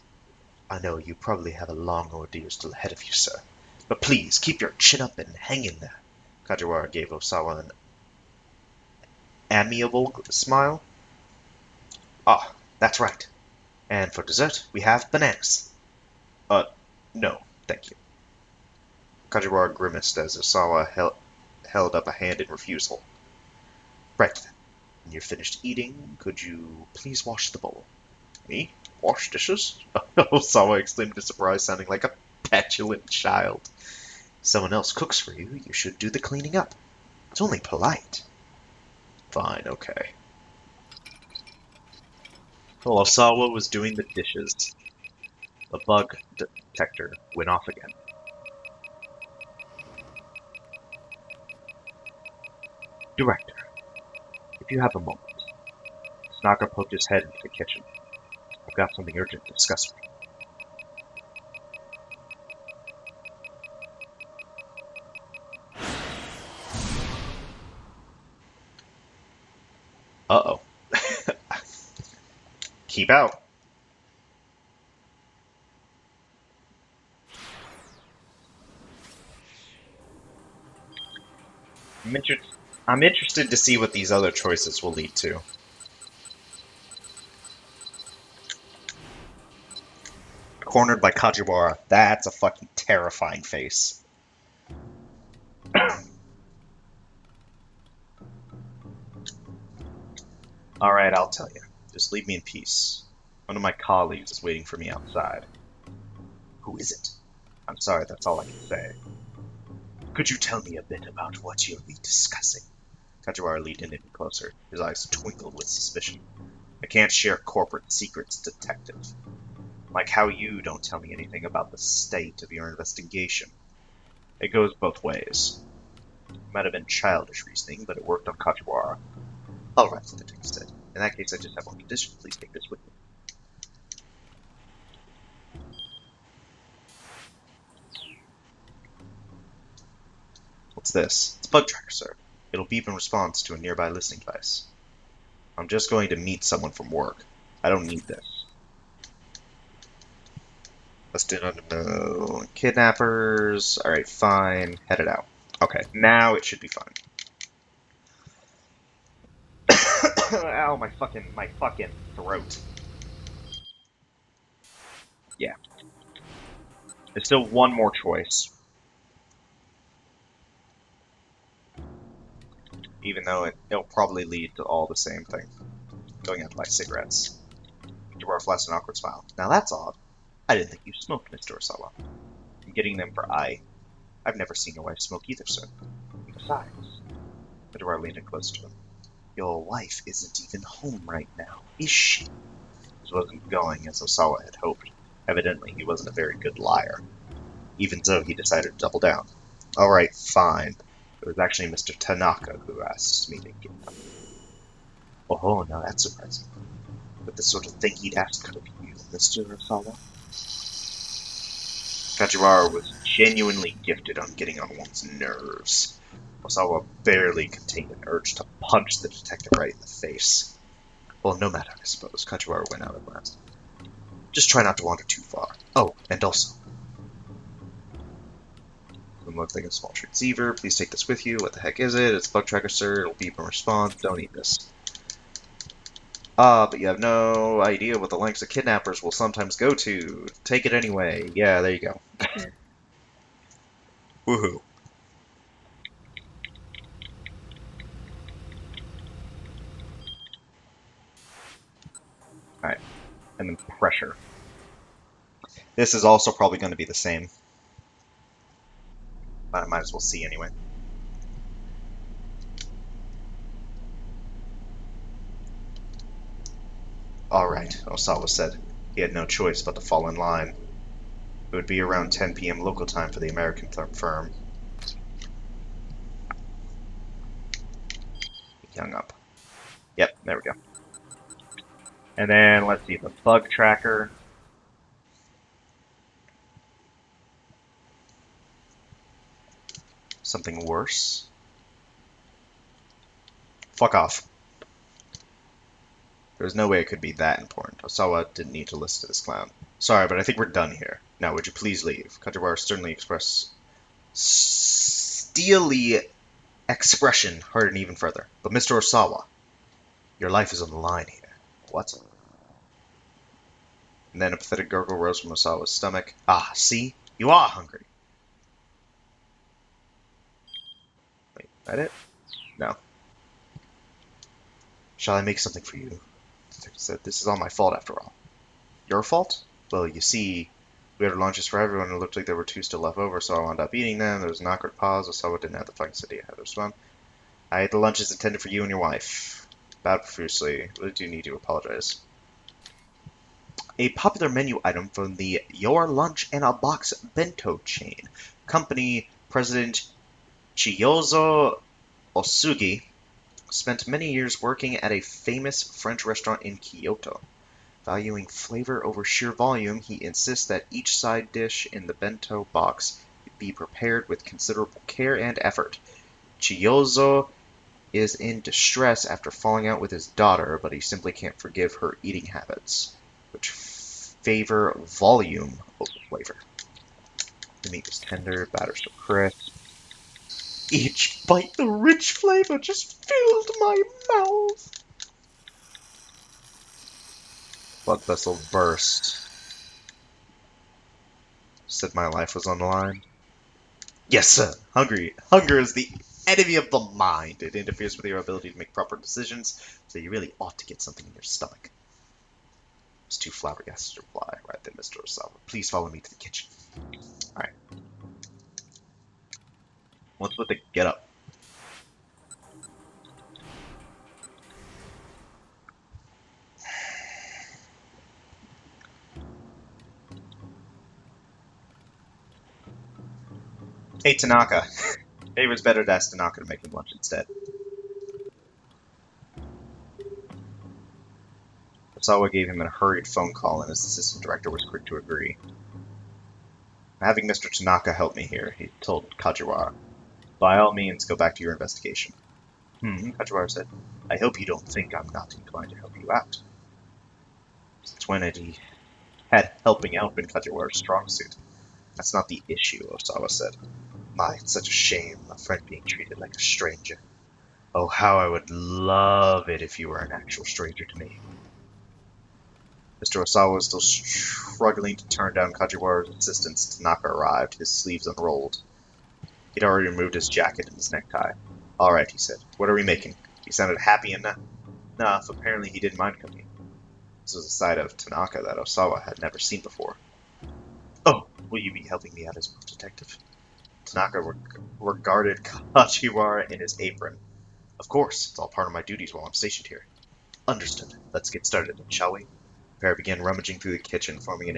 I know you probably have a long ordeal still ahead of you, sir. But please, keep your chin up and hang in there. Kajiwara gave Osawa an amiable smile. Ah, that's right. And for dessert, we have bananas. No, thank you. Kajiwara grimaced as Osawa held up a hand in refusal. Right then. When you're finished eating, could you please wash the bowl? Me? Wash dishes? Osawa exclaimed in surprise, sounding like a petulant child. Someone else cooks for you, you should do the cleaning up. It's only polite. Fine, okay. While Osawa was doing the dishes, the bug detector went off again. Director, if you have a moment. Snaka poked his head into the kitchen. I've got something urgent to discuss with you. Uh-oh. Keep out. I'm interested to see what these other choices will lead to. Cornered by Kajiwara. That's a fucking terrifying face. Alright, I'll tell you. Just leave me in peace. One of my colleagues is waiting for me outside. Who is it? I'm sorry, that's all I can say. Could you tell me a bit about what you'll be discussing? Kajiwara leaned in even closer. His eyes twinkled with suspicion. I can't share corporate secrets, detective. Like how you don't tell me anything about the state of your investigation. It goes both ways. It might have been childish reasoning, but it worked on Kajiwara. All right, the detective said. In that case, I just have one condition. Please take this with you. What's this? It's a bug tracker, sir. It'll beep in response to a nearby listening device. I'm just going to meet someone from work. I don't need this. Listed under kidnappers. Alright, fine. Headed out. Okay, now it should be fine. Ow, my fucking throat. Yeah. There's still one more choice. Even though it'll probably lead to all the same thing. Going out to buy cigarettes. Jabbar flashed an awkward smile. Now that's odd. I didn't think you smoked, Mr. Osawa. I'm getting them for I've never seen your wife smoke either, sir. Besides, Jabbar leaned in close to him. Your wife isn't even home right now, is she? This wasn't going as Osawa had hoped. Evidently, he wasn't a very good liar. Even so, he decided to double down. Alright, fine. It was actually Mr. Tanaka who asked me to get them. Oh, now that's surprising. But the sort of thing he'd ask of you, Mr. Osawa? Kajiwara was genuinely gifted on getting on one's nerves. Osawa barely contained an urge to punch the detective right in the face. Well, no matter, I suppose. Kajiwara went out at last. Just try not to wander too far. Oh, and also. It looks like a small receiver. Please take this with you. What the heck is it? It's a bug tracker, sir. It'll beep in response. Don't eat this. But you have no idea what the lengths of kidnappers will sometimes go to. Take it anyway. Yeah, there you go. Woohoo. Alright. And then pressure. This is also probably going to be the same. But I might as well see anyway. Alright, Osawa said. He had no choice but to fall in line. It would be around 10 p.m. local time for the American firm. He hung up. Yep, there we go. And then, let's see, the bug tracker. Something worse? Fuck off. There's no way it could be that important. Osawa didn't need to listen to this clown. Sorry, but I think we're done here. Now, would you please leave? Kajiwara sternly expressed steely expression hardened even further. But Mr. Osawa, your life is on the line here. What? And then a pathetic gurgle rose from Osawa's stomach. Ah, see? You are hungry. Wait, is that it? No. Shall I make something for you? The detective said, this is all my fault after all. Your fault? Well, you see, we ordered lunches for everyone, and it looked like there were 2 still left over, so I wound up eating them. There was an awkward pause. Osawa didn't have the fucking idea how to respond. I ate the lunches intended for you and your wife. Bowed profusely. Really do need to apologize. A popular menu item from the Your Lunch in a Box bento chain. Company President Chiyozo Osugi spent many years working at a famous French restaurant in Kyoto. Valuing flavor over sheer volume, he insists that each side dish in the bento box be prepared with considerable care and effort. Chiyozo is in distress after falling out with his daughter, but he simply can't forgive her eating habits, which favor volume over flavor. The meat was tender, batter still crisp. Each bite, the rich flavor just filled my mouth. Blood vessel burst. Said my life was on the line. Yes, sir. Hunger is the enemy of the mind. It interferes with your ability to make proper decisions, so you really ought to get something in your stomach. I was too flabbergasted to reply. Right then, Mr. Osawa. Please follow me to the kitchen. Alright. What's with the get up? Hey, Tanaka. Maybe it was better to ask Tanaka to make him lunch instead. Osawa gave him a hurried phone call, and his assistant director was quick to agree. Having Mr. Tanaka help me here, he told Kajiwara. By all means, go back to your investigation. Kajiwara said. I hope you don't think I'm not inclined to help you out. Since when had helping out been Kajiwara's strong suit? That's not the issue, Osawa said. My, it's such a shame, a friend being treated like a stranger. Oh, how I would love it if you were an actual stranger to me. Mr. Osawa was still struggling to turn down Kajiwara's insistence. Tanaka arrived, his sleeves unrolled. He'd already removed his jacket and his necktie. All right, he said. What are we making? He sounded happy enough. Apparently he didn't mind cooking. This was a side of Tanaka that Osawa had never seen before. Oh, will you be helping me out as a detective? Tanaka regarded Kajiwara in his apron. Of course, it's all part of my duties while I'm stationed here. Understood. Let's get started, shall we? The pair began rummaging through the kitchen, forming an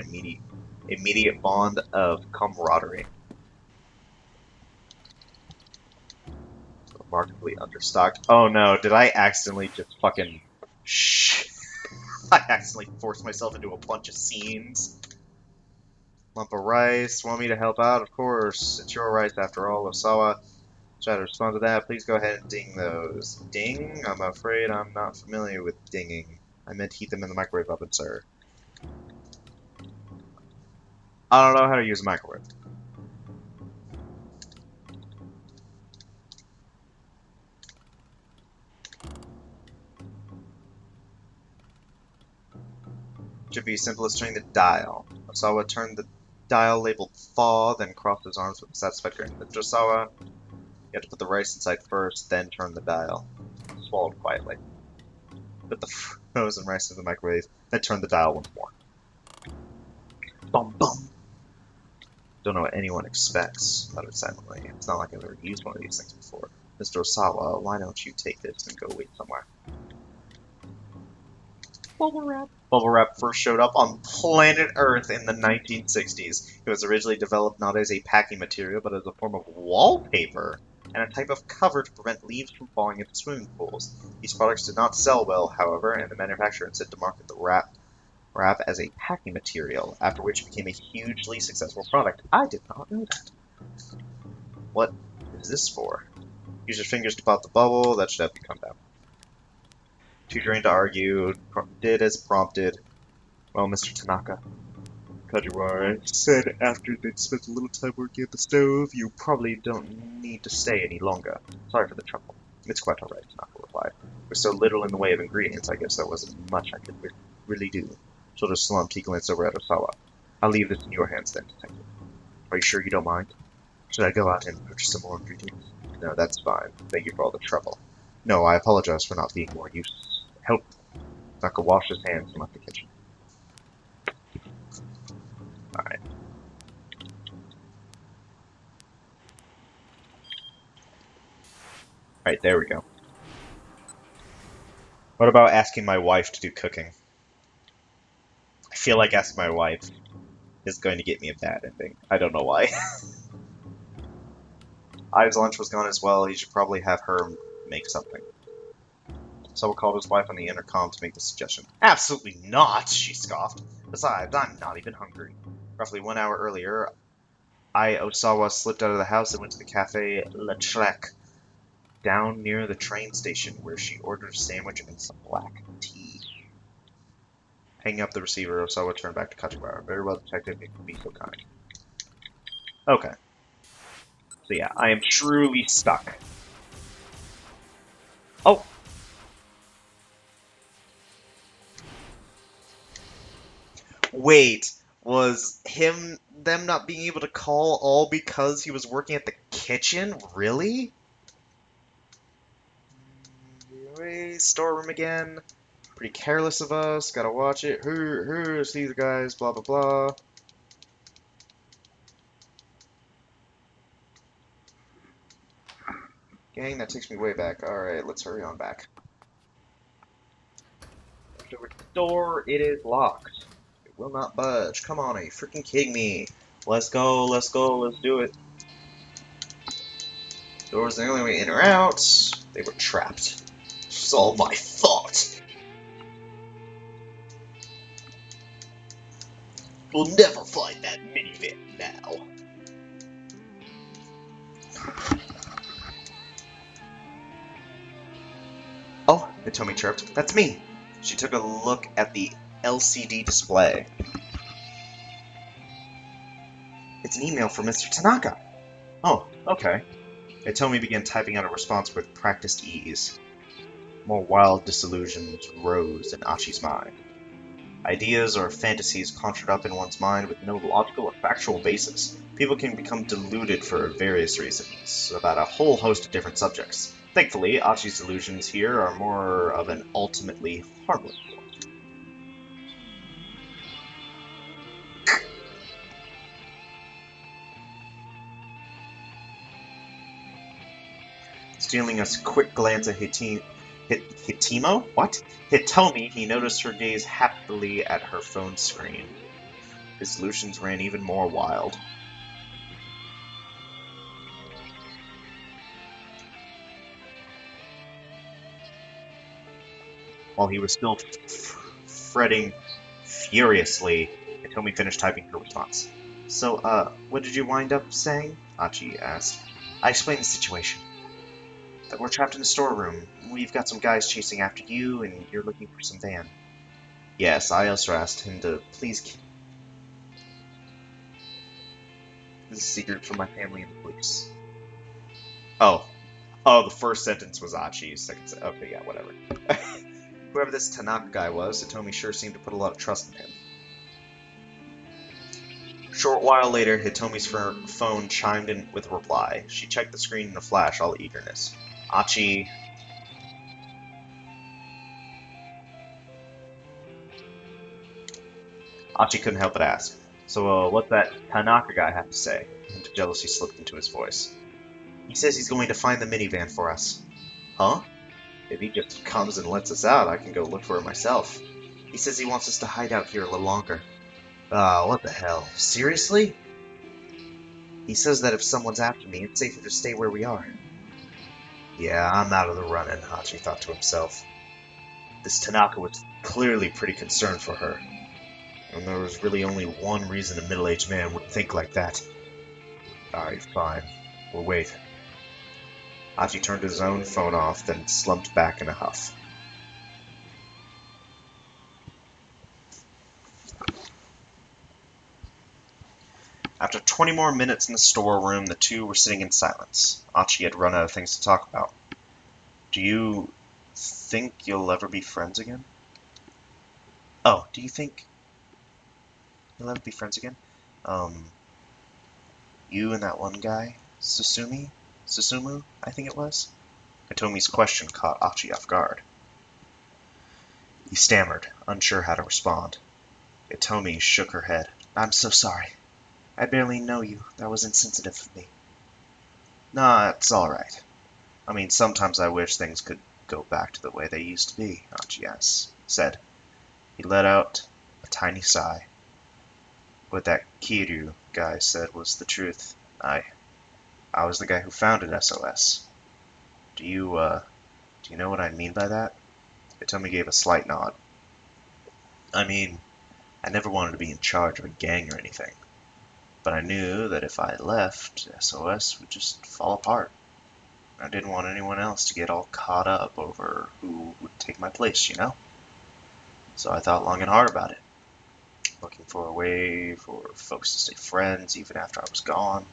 immediate bond of camaraderie. Remarkably understocked. Oh no, did I accidentally just fucking... I accidentally forced myself into a bunch of scenes. Lump of rice. Want me to help out? Of course. It's your rice after all. Osawa. Try to respond to that. Please go ahead and ding those. Ding? I'm afraid I'm not familiar with dinging. I meant heat them in the microwave oven, sir. I don't know how to use a microwave. Should be as simple as turning the dial. Osawa turned the dial labeled thaw, then crossed his arms with a satisfied grin. Mr. Osawa, you have to put the rice inside first, then turn the dial. Swallowed quietly. Put the frozen rice in the microwave, then turn the dial once more. Bum bum. Don't know what anyone expects, muttered silently. It's not like I've ever used one of these things before. Mr. Osawa, why don't you take this and go wait somewhere? Bubble wrap. Bubble wrap first showed up on planet Earth in the 1960s. It was originally developed not as a packing material, but as a form of wallpaper and a type of cover to prevent leaves from falling into swimming pools. These products did not sell well, however, and the manufacturer instead to market the wrap as a packing material, after which it became a hugely successful product. I did not know that. What is this for? Use your fingers to pop the bubble. That should have you come down. Too drained to argue, did as prompted. Well, Mr. Tanaka, Kajiwara said after they'd spent a little time working at the stove, you probably don't need to stay any longer. Sorry for the trouble. It's quite alright, Tanaka replied. There's so little in the way of ingredients, I guess there wasn't much I could really do. Shoulders slumped, he glanced over at Osawa. I'll leave this in your hands then, detective. Are you sure you don't mind? Should I go out and purchase some more ingredients? No, that's fine. Thank you for all the trouble. No, I apologize for not being more helpful. Tanaka washed his hands and left the kitchen. Alright. Alright, there we go. What about asking my wife to do cooking? I feel like asking my wife is going to get me a bad ending. I don't know why. Ives' lunch was gone as well. He should probably have her make something. Someone called his wife on the intercom to make the suggestion. Absolutely not, she scoffed. Besides, I'm not even hungry. Roughly 1 hour earlier, Osawa slipped out of the house and went to the cafe Le Trek, down near the train station, where she ordered a sandwich and some black tea. Hanging up the receiver, Osawa turned back to Kajiwara. Very well, detective, if you could be so kind. Okay. So yeah, I am truly stuck. Oh! Wait, was them not being able to call all because he was working at the kitchen? Really? Anyway, storeroom again. Pretty careless of us. Gotta watch it. See the guys. Blah blah blah. Gang, that takes me way back. All right, let's hurry on back. Over to the door. It is locked. It will not budge. Come on, are you freaking kidding me? Let's go. Let's go. Let's do it. Door's the only way in or out. They were trapped. It's all my fault. We'll never find that minivan now. Oh, Hitomi chirped. That's me. She took a look at the LCD display. It's an email from Mr. Tanaka. Oh, okay. Hitomi began typing out a response with practiced ease. More wild disillusions rose in Achi's mind. Ideas or fantasies conjured up in one's mind with no logical or factual basis. People can become deluded for various reasons, about a whole host of different subjects. Thankfully, Achi's delusions here are more of an ultimately harmless sort. Stealing a quick glance at Hitimo? What? Hitomi, he noticed her gaze happily at her phone screen. His delusions ran even more wild. While he was still fretting furiously, Hitomi finished typing her response. So, what did you wind up saying? Achi asked. I explained the situation. That we're trapped in a storeroom. We've got some guys chasing after you, and you're looking for some van. Yes, I also asked him to please keep this a secret from my family and the police. Oh, the first sentence was Achi's. Second sentence. Okay, yeah, whatever. Whoever this Tanaka guy was, Hitomi sure seemed to put a lot of trust in him. A short while later, Hitomi's phone chimed in with a reply. She checked the screen in a flash, all eagerness. Achi... Achi couldn't help but ask. So, what's that Tanaka guy have to say? A hint of jealousy slipped into his voice. He says he's going to find the minivan for us. Huh? If he just comes and lets us out, I can go look for it myself. He says he wants us to hide out here a little longer. Ah, what the hell? Seriously? He says that if someone's after me, it's safer to stay where we are. Yeah, I'm out of the running, Hachi thought to himself. This Tanaka was clearly pretty concerned for her. And there was really only one reason a middle-aged man would think like that. Alright, fine. We'll wait. Hachi turned his own phone off, then slumped back in a huff. After 20 more minutes in the storeroom, the two were sitting in silence. Achi had run out of things to talk about. Do you think you'll ever be friends again? Oh, do you think you'll ever be friends again? You and that one guy? Susumu, I think it was? Hitomi's question caught Achi off guard. He stammered, unsure how to respond. Hitomi shook her head. I'm so sorry. I barely know you. That was insensitive of me. Nah, it's alright. I mean, sometimes I wish things could go back to the way they used to be, Achi said. He let out a tiny sigh. What that Kiryu guy said was the truth. I was the guy who founded SOS. Do you know what I mean by that? Hitomi gave a slight nod. I mean, I never wanted to be in charge of a gang or anything. But I knew that if I left, SOS would just fall apart. I didn't want anyone else to get all caught up over who would take my place, you know? So I thought long and hard about it. Looking for a way for folks to stay friends even after I was gone.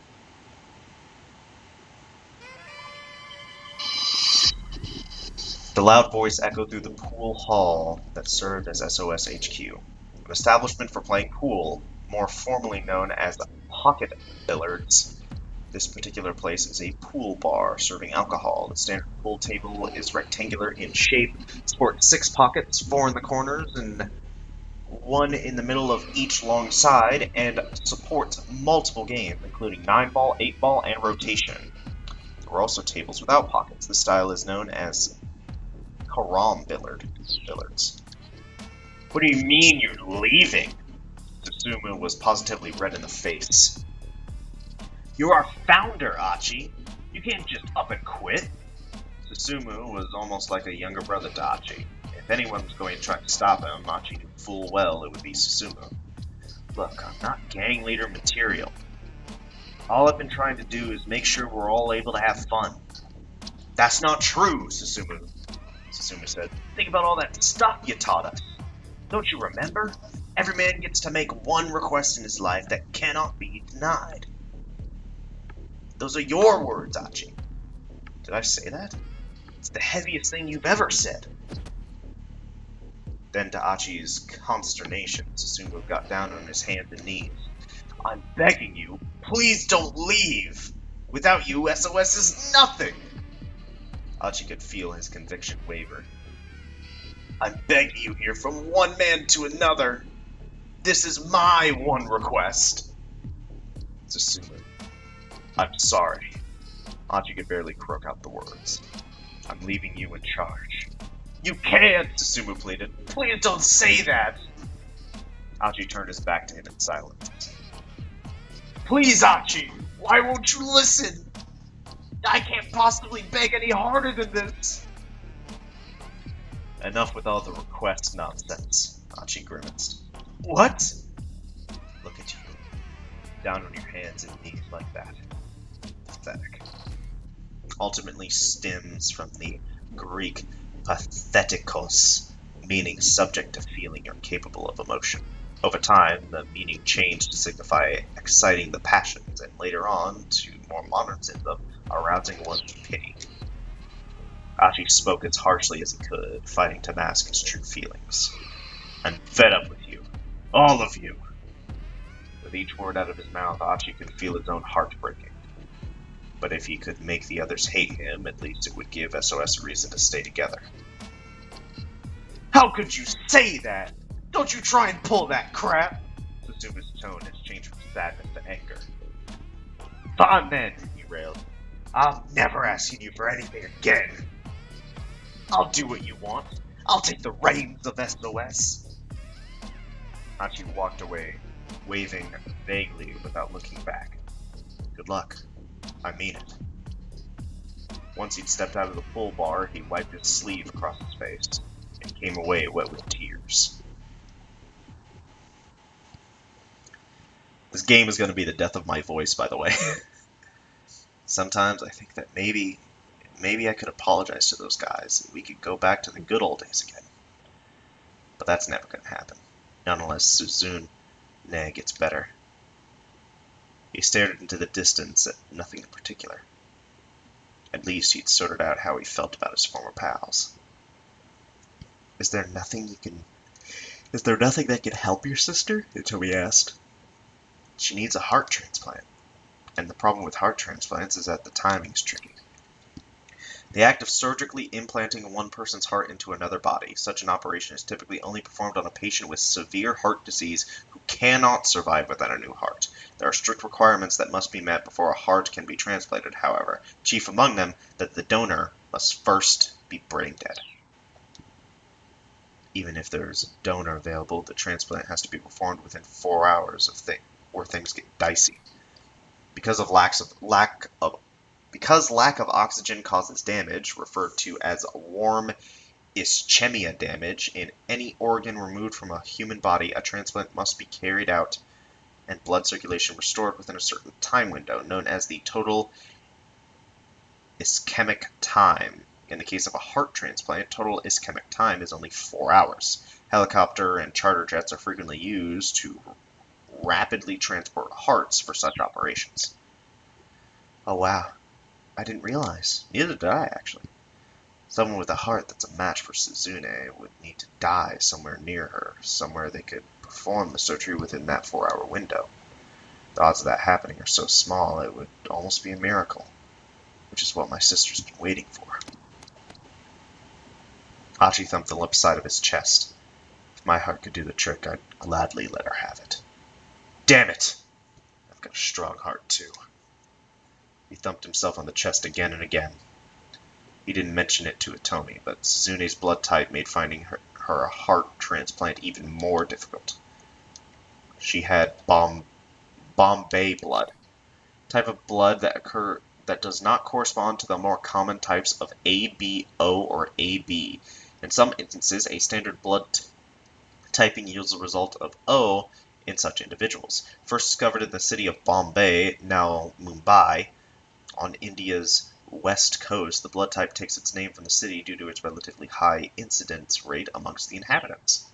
The loud voice echoed through the pool hall that served as SOS HQ, an establishment for playing pool, more formally known as pocket billiards. This particular place is a pool bar serving alcohol. The standard pool table is rectangular in shape, sports 6 pockets, 4 in the corners, and 1 in the middle of each long side, and supports multiple games, including 9-ball, 8-ball, and rotation. There were also tables without pockets. This style is known as Karam billiards. What do you mean you're leaving? Susumu was positively red in the face. You're our founder, Achi. You can't just up and quit. Susumu was almost like a younger brother to Achi. If anyone was going to try to stop him, Achi knew full well it would be Susumu. Look, I'm not gang leader material. All I've been trying to do is make sure we're all able to have fun. That's not true, Susumu said. Think about all that stuff you taught us. Don't you remember? Every man gets to make one request in his life that cannot be denied. Those are your words, Achi. Did I say that? It's the heaviest thing you've ever said. Then, to Achi's consternation, Susumu got down on his hands and knees. I'm begging you, please don't leave. Without you, SOS is nothing. Achi could feel his conviction waver. I'm begging you here from one man to another. This is my one request. Susumu, I'm sorry. Achi could barely croak out the words. I'm leaving you in charge. You can't, Susumu pleaded. Please don't say that. Achi turned his back to him in silence. Please, Achi, why won't you listen? I can't possibly beg any harder than this. Enough with all the request nonsense, Achi grimaced. What? Look at you. Down on your hands and knees like that. Pathetic. Ultimately stems from the Greek pathetikos, meaning subject to feeling or capable of emotion. Over time, the meaning changed to signify exciting the passions, and later on, to more modern sense of arousing one's pity. Achi spoke as harshly as he could, fighting to mask his true feelings. I'm fed up with you. All of you. With each word out of his mouth, Achi could feel his own heart breaking. But if he could make the others hate him, at least it would give SOS a reason to stay together. How could you say that? Don't you try and pull that crap! Susumu's tone has changed from sadness to anger. Fine then, He railed. I'm never asking you for anything again. I'll do what you want. I'll take the reins of SOS. Achi walked away, waving vaguely without looking back. Good luck. I mean it. Once he'd stepped out of the pool bar, he wiped his sleeve across his face and came away wet with tears. This game is going to be the death of my voice, by the way. Sometimes I think that maybe I could apologize to those guys and we could go back to the good old days again. But that's never going to happen. Not unless Suzune gets better. He stared into the distance at nothing in particular. At least he'd sorted out how he felt about his former pals. Is there nothing that can help your sister? Toby asked. She needs a heart transplant. And the problem with heart transplants is that the timing's tricky. The act of surgically implanting one person's heart into another body. Such an operation is typically only performed on a patient with severe heart disease who cannot survive without a new heart. There are strict requirements that must be met before a heart can be transplanted, however, chief among them that the donor must first be brain dead. Even if there is a donor available, the transplant has to be performed within 4 hours or things get dicey. Because lack of oxygen causes damage, referred to as warm ischemia damage, in any organ removed from a human body, a transplant must be carried out and blood circulation restored within a certain time window, known as the total ischemic time. In the case of a heart transplant, total ischemic time is only 4 hours. Helicopter and charter jets are frequently used to rapidly transport hearts for such operations. Oh wow, I didn't realize. Neither did I, actually. Someone with a heart that's a match for Suzune would need to die somewhere near her, somewhere they could perform the surgery within that 4-hour window. The odds of that happening are so small it would almost be a miracle, which is what my sister's been waiting for. Achi thumped the left side of his chest. If my heart could do the trick, I'd gladly let her have it. Damn it! I've got a strong heart, too. He thumped himself on the chest again and again. He didn't mention it to Hitomi, but Suzune's blood type made finding her a heart transplant even more difficult. She had Bombay blood, type of blood that does not correspond to the more common types of ABO or AB. In some instances, a standard blood typing yields the result of O in such individuals. First discovered in the city of Bombay, now Mumbai, on India's west coast, the blood type takes its name from the city due to its relatively high incidence rate amongst the inhabitants.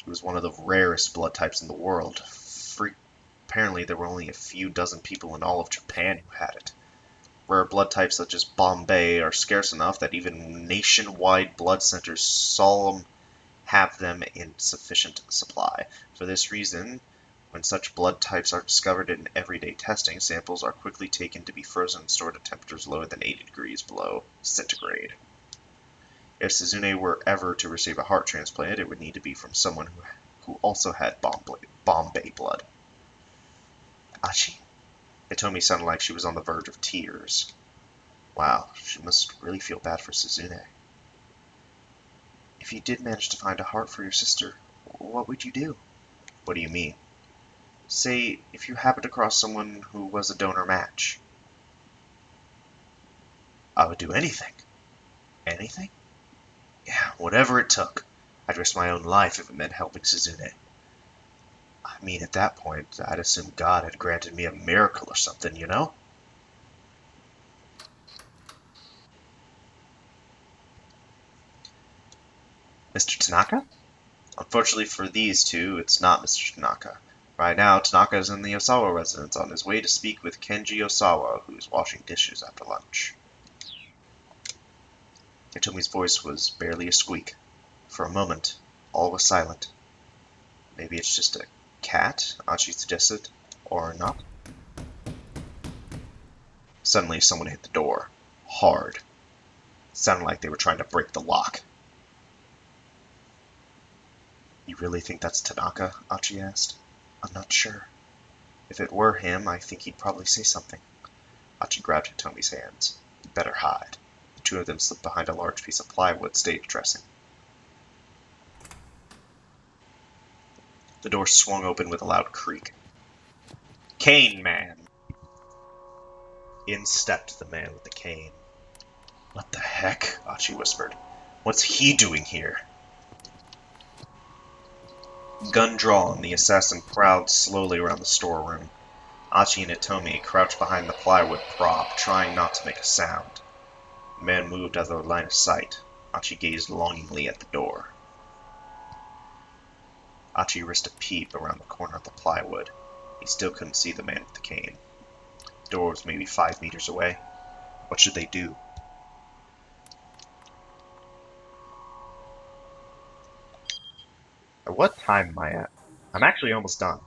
It was one of the rarest blood types in the world. Apparently, there were only a few dozen people in all of Japan who had it. Rare blood types such as Bombay are scarce enough that even nationwide blood centers seldom have them in sufficient supply. For this reason, when such blood types are discovered in everyday testing, samples are quickly taken to be frozen and stored at temperatures lower than 80 degrees below centigrade. If Suzune were ever to receive a heart transplant, it would need to be from someone who also had Bombay blood. Achi. Hitomi sounded like she was on the verge of tears. Wow, she must really feel bad for Suzune. If you did manage to find a heart for your sister, what would you do? What do you mean? Say, if you happened across someone who was a donor match. I would do anything. Anything? Yeah, whatever it took. I'd risk my own life if it meant helping Suzune. I mean, at that point, I'd assume God had granted me a miracle or something, you know? Mr. Tanaka? Unfortunately for these two, it's not Mr. Tanaka. Right now, Tanaka is in the Osawa residence on his way to speak with Kenji Osawa, who is washing dishes after lunch. Hitomi's voice was barely a squeak. For a moment, all was silent. Maybe it's just a cat, Achi suggested, or not. Suddenly, someone hit the door. Hard. It sounded like they were trying to break the lock. You really think that's Tanaka? Achi asked. I'm not sure. If it were him, I think he'd probably say something. Achi grabbed Hitomi's hands. Better hide. The two of them slipped behind a large piece of plywood stage dressing. The door swung open with a loud creak. Cane Man! In stepped the man with the cane. What the heck? Achi whispered. What's he doing here? Gun drawn, the assassin prowled slowly around the storeroom. Achi and Hitomi crouched behind the plywood prop, trying not to make a sound. The man moved out of their line of sight. Achi gazed longingly at the door. Achi risked a peep around the corner of the plywood. He still couldn't see the man with the cane. The door was maybe 5 meters away. What should they do? At what time am I at? I'm actually almost done.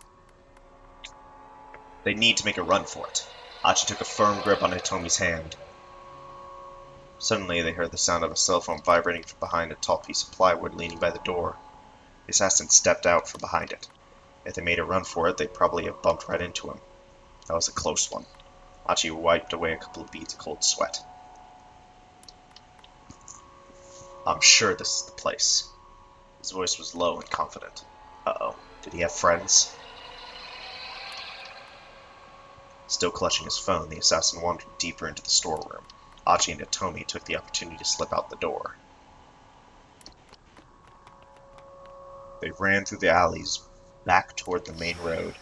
They need to make a run for it. Achi took a firm grip on Hitomi's hand. Suddenly, they heard the sound of a cell phone vibrating from behind a tall piece of plywood leaning by the door. The assassin stepped out from behind it. If they made a run for it, they'd probably have bumped right into him. That was a close one. Achi wiped away a couple of beads of cold sweat. I'm sure this is the place. His voice was low and confident. Uh-oh. Did he have friends? Still clutching his phone, the assassin wandered deeper into the storeroom. Achi and Hitomi took the opportunity to slip out the door. They ran through the alleys, back toward the main road.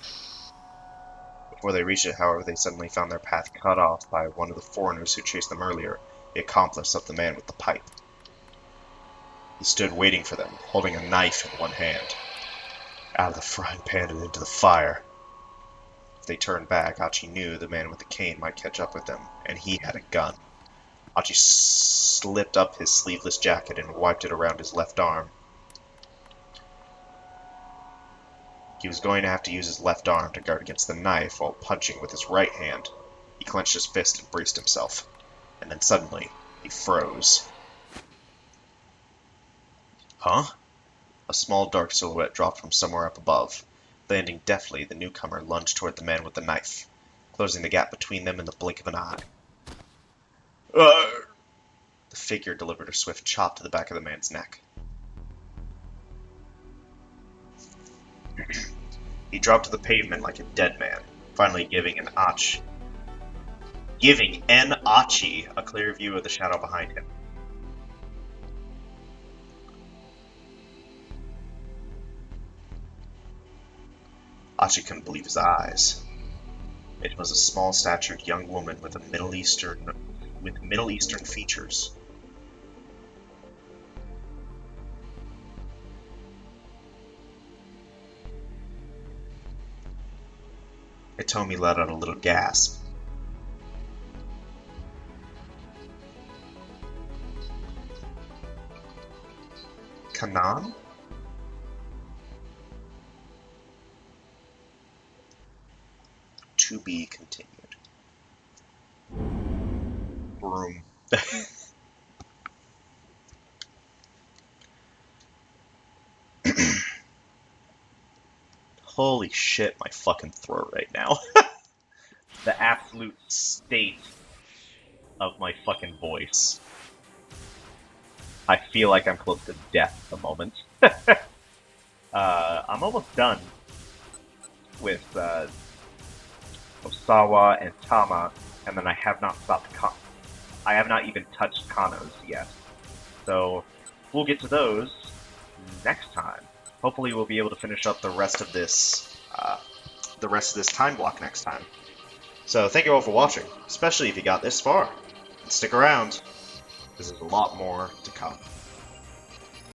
Before they reached it, however, they suddenly found their path cut off by one of the foreigners who chased them earlier, the accomplice of the man with the pipe. He stood waiting for them, holding a knife in one hand. Out of the frying pan and into the fire. If they turned back, Achi knew the man with the cane might catch up with them, and he had a gun. Achi slipped up his sleeveless jacket and wiped it around his left arm. He was going to have to use his left arm to guard against the knife while punching with his right hand. He clenched his fist and braced himself. And then suddenly, he froze. Huh? A small dark silhouette dropped from somewhere up above. Landing deftly, the newcomer lunged toward the man with the knife, closing the gap between them in the blink of an eye. The figure delivered a swift chop to the back of the man's neck. He dropped to the pavement like a dead man, finally giving an Achi a clear view of the shadow behind him. Achi couldn't believe his eyes. It was a small-statured young woman with Middle Eastern features. Hitomi let out a little gasp. Kanan? To be continued. Broom. Holy shit, my fucking throat right now. The absolute state of my fucking voice. I feel like I'm close to death at the moment. I'm almost done with Osawa and Tama, and then I have not I have not even touched Kano's yet. So we'll get to those next time. Hopefully we'll be able to finish up the rest of this time block next time. So thank you all for watching, especially if you got this far. And stick around, because there's a lot more to come.